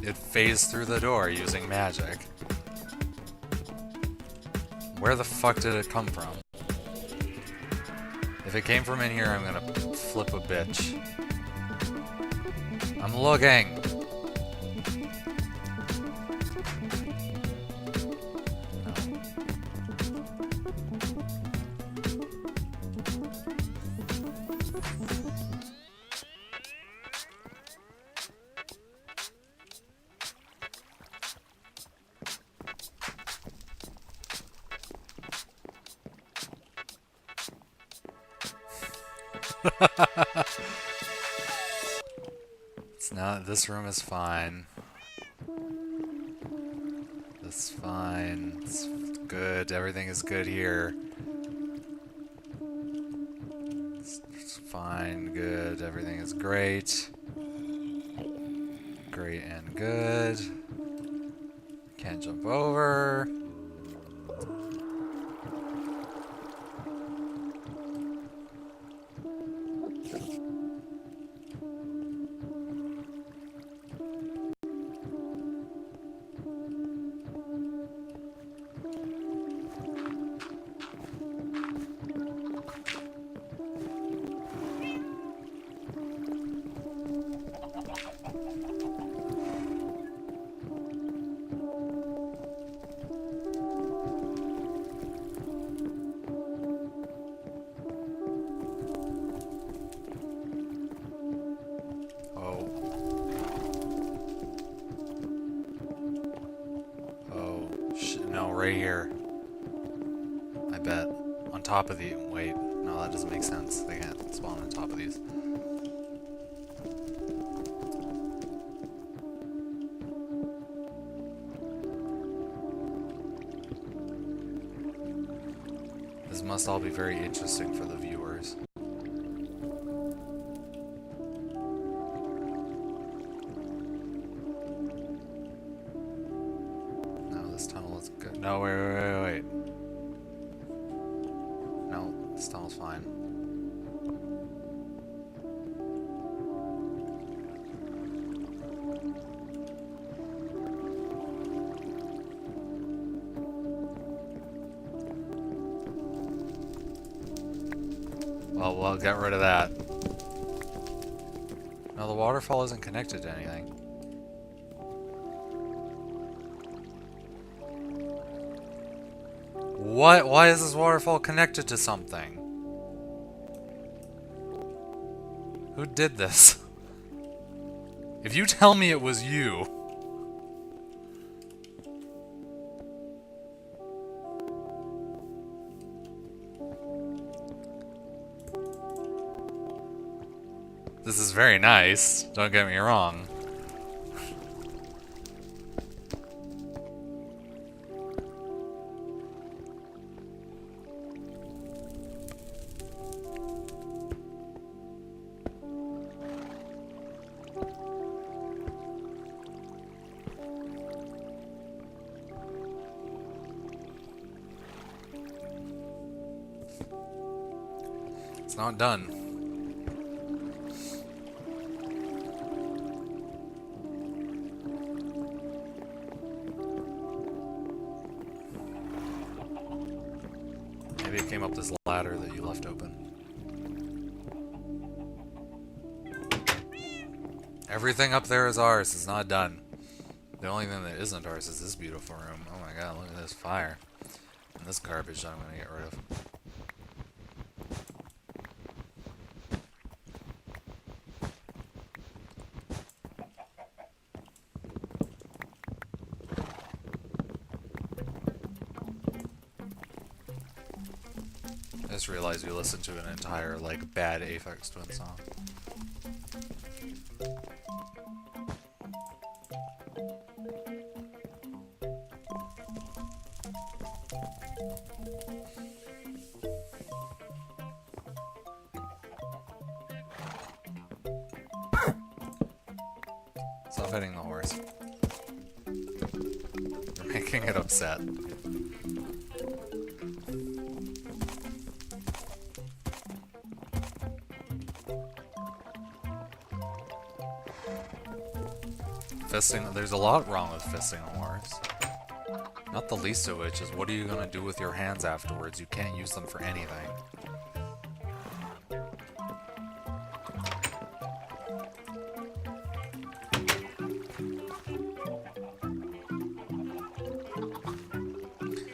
[SPEAKER 24] It phased through the door using magic. Where the fuck did it come from? If it came from in here, I'm gonna flip a bitch. I'm looking! It's not. This room is fine. This is fine. It's good. Everything is good here. It's fine. Good. Everything is great. Great and good. Can't jump over. right here. I bet. On top of the... Wait. No, that doesn't make sense. They can't spawn on top of these. This must all be very interesting for the viewers. No, this tunnel is good. No, wait. No, this tunnel's fine. Well, we'll get rid of that. No, the waterfall isn't connected to anything. What? Why is this waterfall connected to something? Who did this? If you tell me it was you... This is very nice, don't get me wrong. It's not done. Maybe it came up this ladder that you left open. Everything up there is ours. It's not done. The only thing that isn't ours is this beautiful room. Oh my god, look at this fire. And this garbage that I'm gonna get rid of. I just realized we listened to an entire, like, bad Aphex Twin song. Stop hitting the horse. You're making it upset. Fisting, there's a lot wrong with fisting a horse. Not the least of which is, what are you gonna do with your hands afterwards? You can't use them for anything.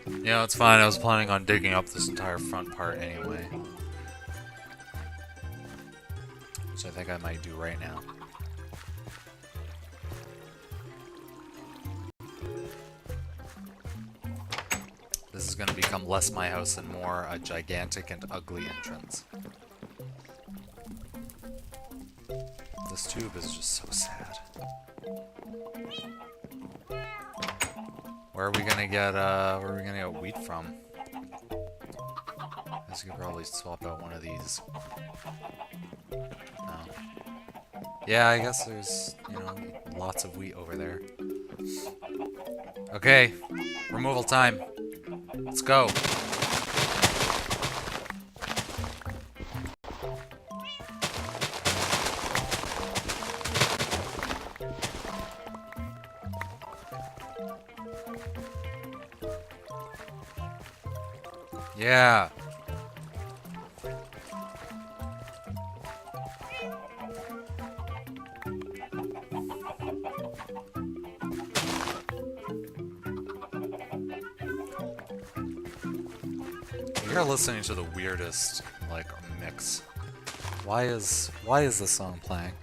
[SPEAKER 24] You know, it's fine. I was planning on digging up this entire front part anyway. Which I think I might do right now. This is going to become less my house and more a gigantic and ugly entrance. This tube is just so sad. Where are we gonna get wheat from? I guess we could probably swap out one of these. No. Yeah, I guess there's, you know, lots of wheat over there. Okay, removal time. Let's go. Yeah. You're listening to the weirdest, like, mix. Why is this song playing?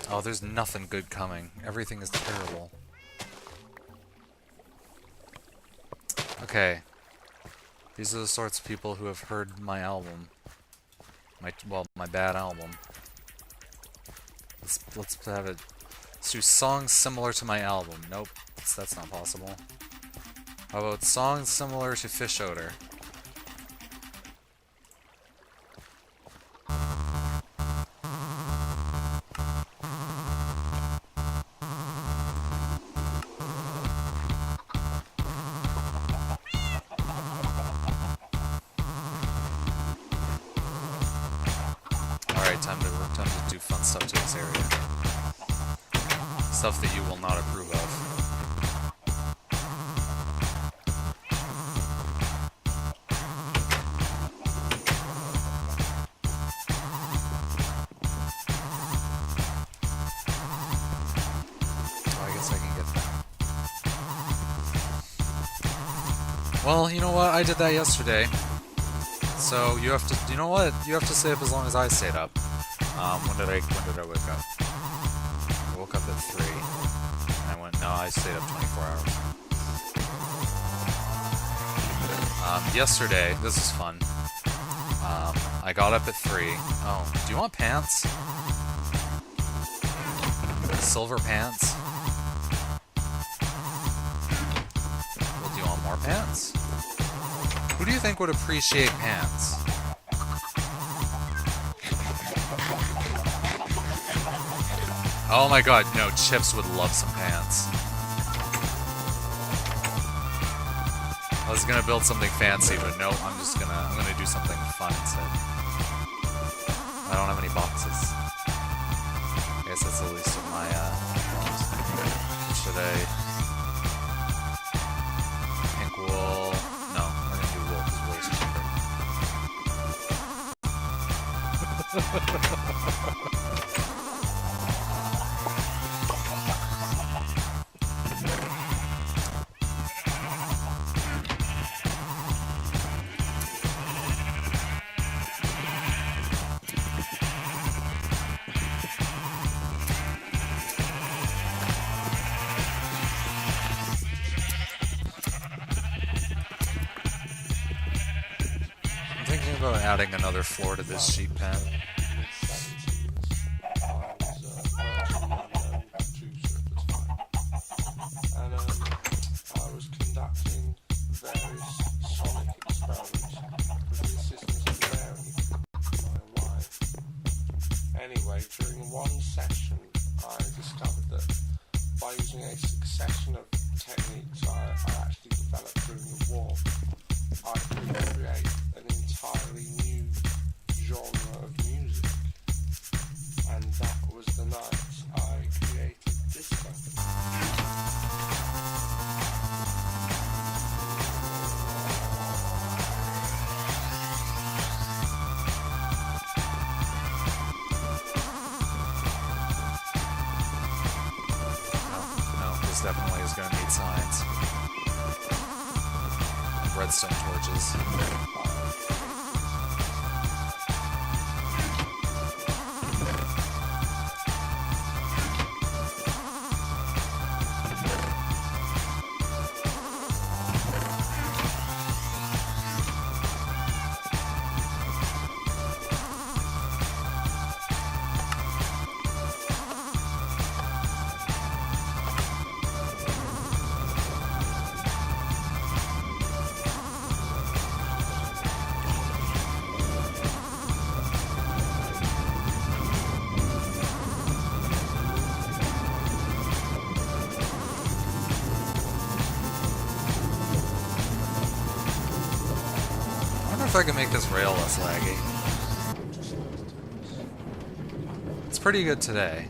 [SPEAKER 24] Oh, there's nothing good coming. Everything is terrible. Okay. These are the sorts of people who have heard my album. My bad album. Let's have it. Let's do songs similar to my album. Nope, that's not possible. How about songs similar to Fish Odor? Alright, time to do fun stuff to this area. Stuff that you will not approve of. Oh, I guess I can get that. Well, you know what? I did that yesterday. So you have to, you know what? You have to stay up as long as I stayed up. When did I wake up? I woke up at 3. And I went, no, I stayed up 24 hours. Yesterday, this is fun. I got up at 3. Oh, do you want pants? Silver pants? Well, do you want more pants? Who do you think would appreciate pants? Oh my god, no, Chips would love some pants. I was gonna build something fancy, but no, I'm gonna do something fun instead. I don't have any boxes. I guess that's the least of my problems. Should I... Pink wool... No, we're gonna do wool because wool is cheaper. Adding another floor to this sheet pen.
[SPEAKER 8] And I was conducting various sonic experiments with the assistance of Mary, my wife. Anyway, during one session, I discovered that by using a succession of techniques I actually developed during the war, I could create an entirely new genre of music, and that was the night I created disco.
[SPEAKER 24] No, this definitely is going to need signs. Redstone torches. If I can make this rail less laggy. It's pretty good today.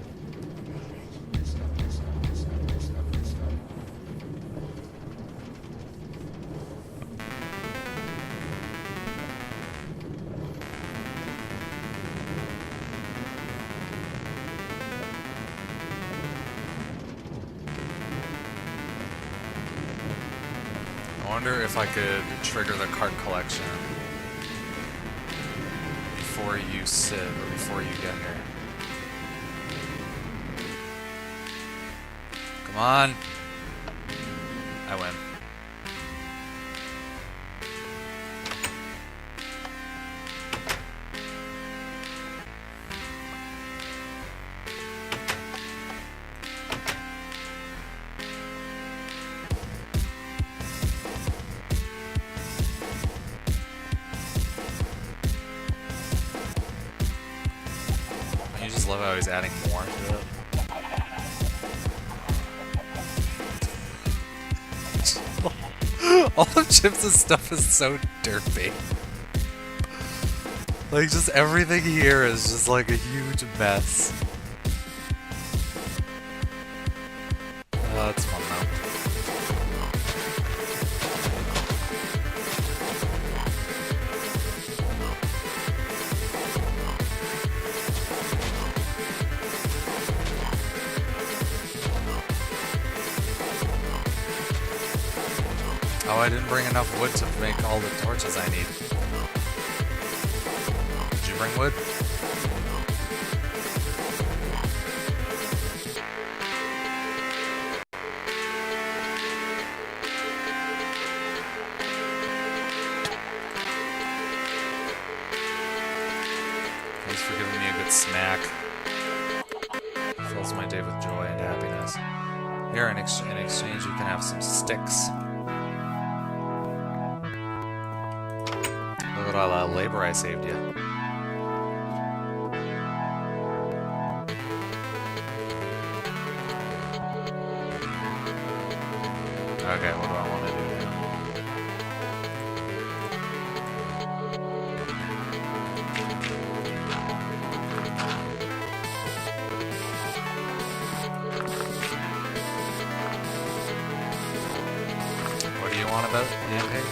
[SPEAKER 24] I wonder if I could trigger the cart collection before you sit or before you get here. Come on. I win. always adding more to it. All of Chips' stuff is so derpy. Like, just everything here is just like a huge mess. It's fun though. Oh, I didn't bring enough wood to make all the torches I need. Did you bring wood? Thanks for giving me a good snack. Fills my day with joy and happiness. Here, in exchange, you can have some sticks. Look at all that labor I saved you. Okay, what do I want to do now? What do you want about Andy?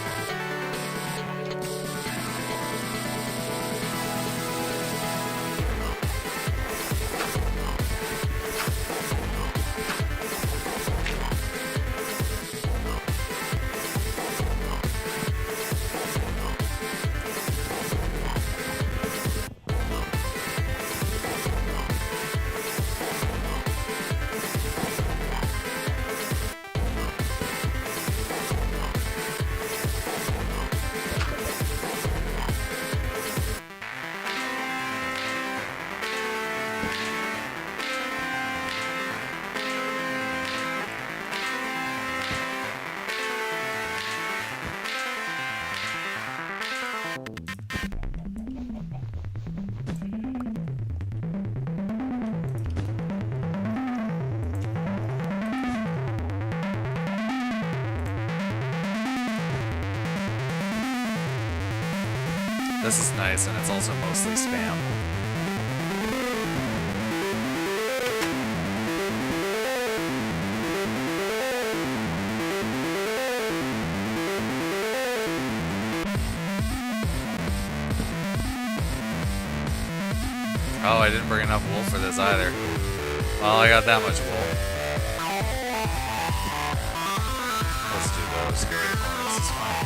[SPEAKER 24] This is nice, and it's also mostly spam. Oh, I didn't bring enough wool for this either. Well, I got that much wool. Let's do those. Get rid of corners, it's fine.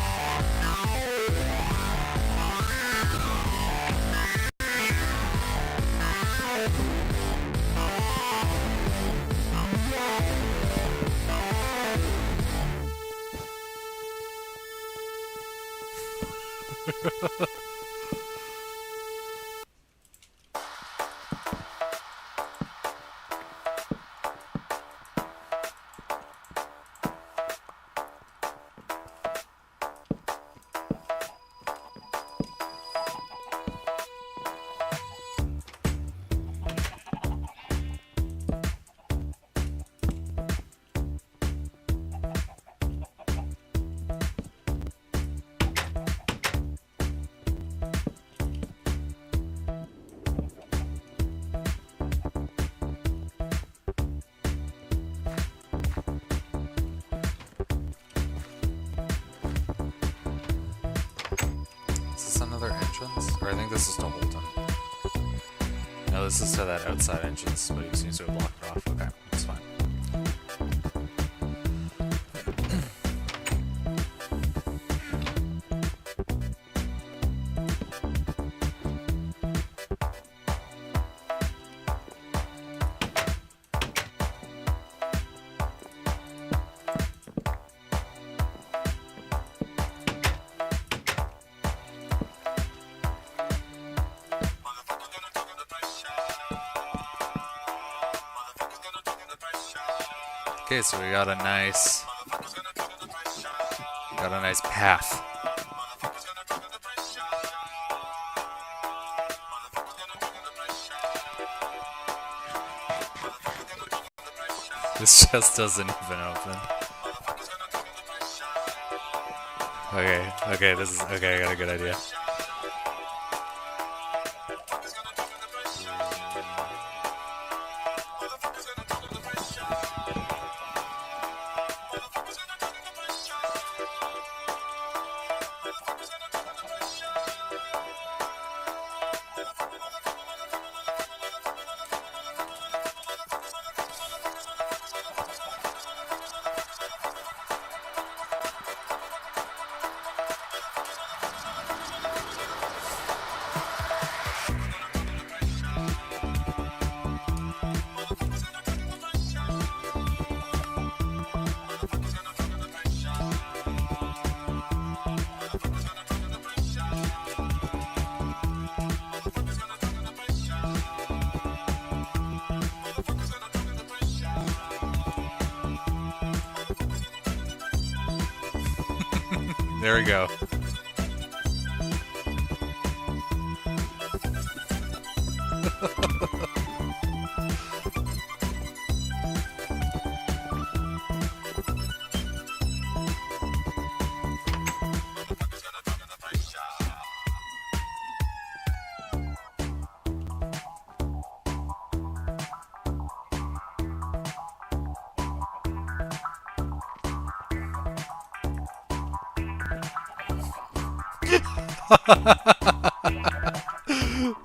[SPEAKER 24] Or I think this is to Holton. No, this is to that outside entrance, but he seems to have blocked it off. Okay, that's fine. Okay, so we got a nice path. This just doesn't even open. Okay, this is okay. I got a good idea. There we go.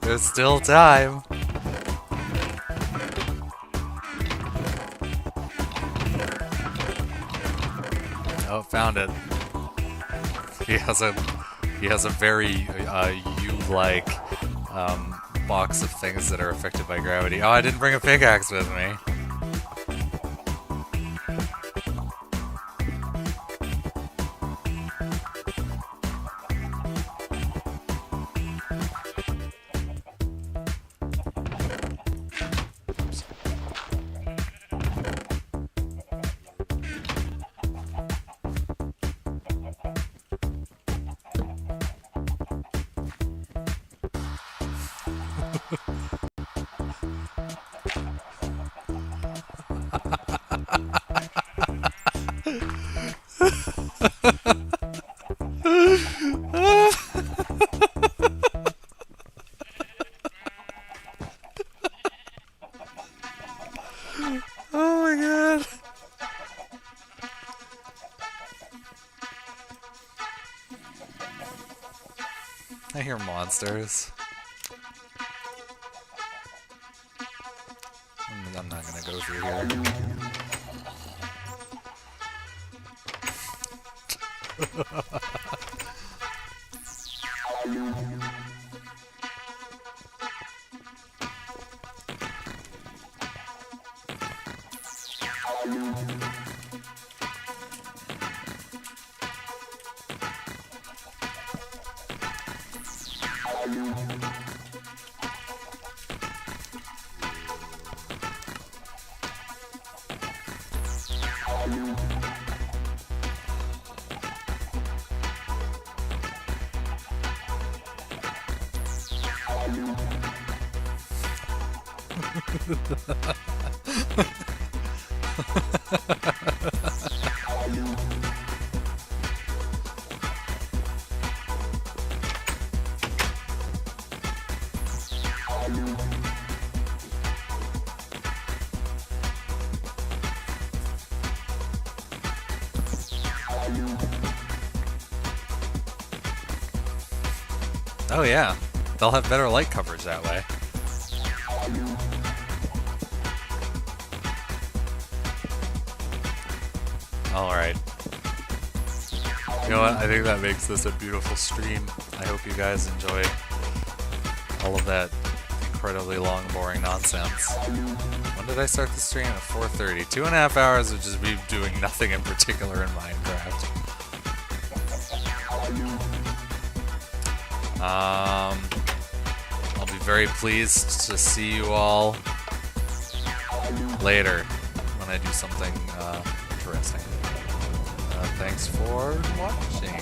[SPEAKER 24] There's still time. Oh, found it. He has a very U-like box of things that are affected by gravity. Oh, I didn't bring a pickaxe with me. Oh my god. I hear monsters. I'm not gonna go through here. Oh yeah, they'll have better light coverage that way. Alright. You know what, I think that makes this a beautiful stream. I hope you guys enjoy all of that incredibly long, boring nonsense. When did I start the stream? At 4:30. 2.5 hours of just me doing nothing in particular in Minecraft. I'll be very pleased to see you all later when I do something interesting. Thanks for watching.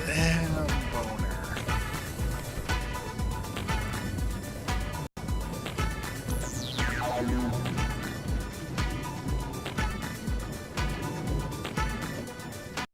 [SPEAKER 24] Damn, boner.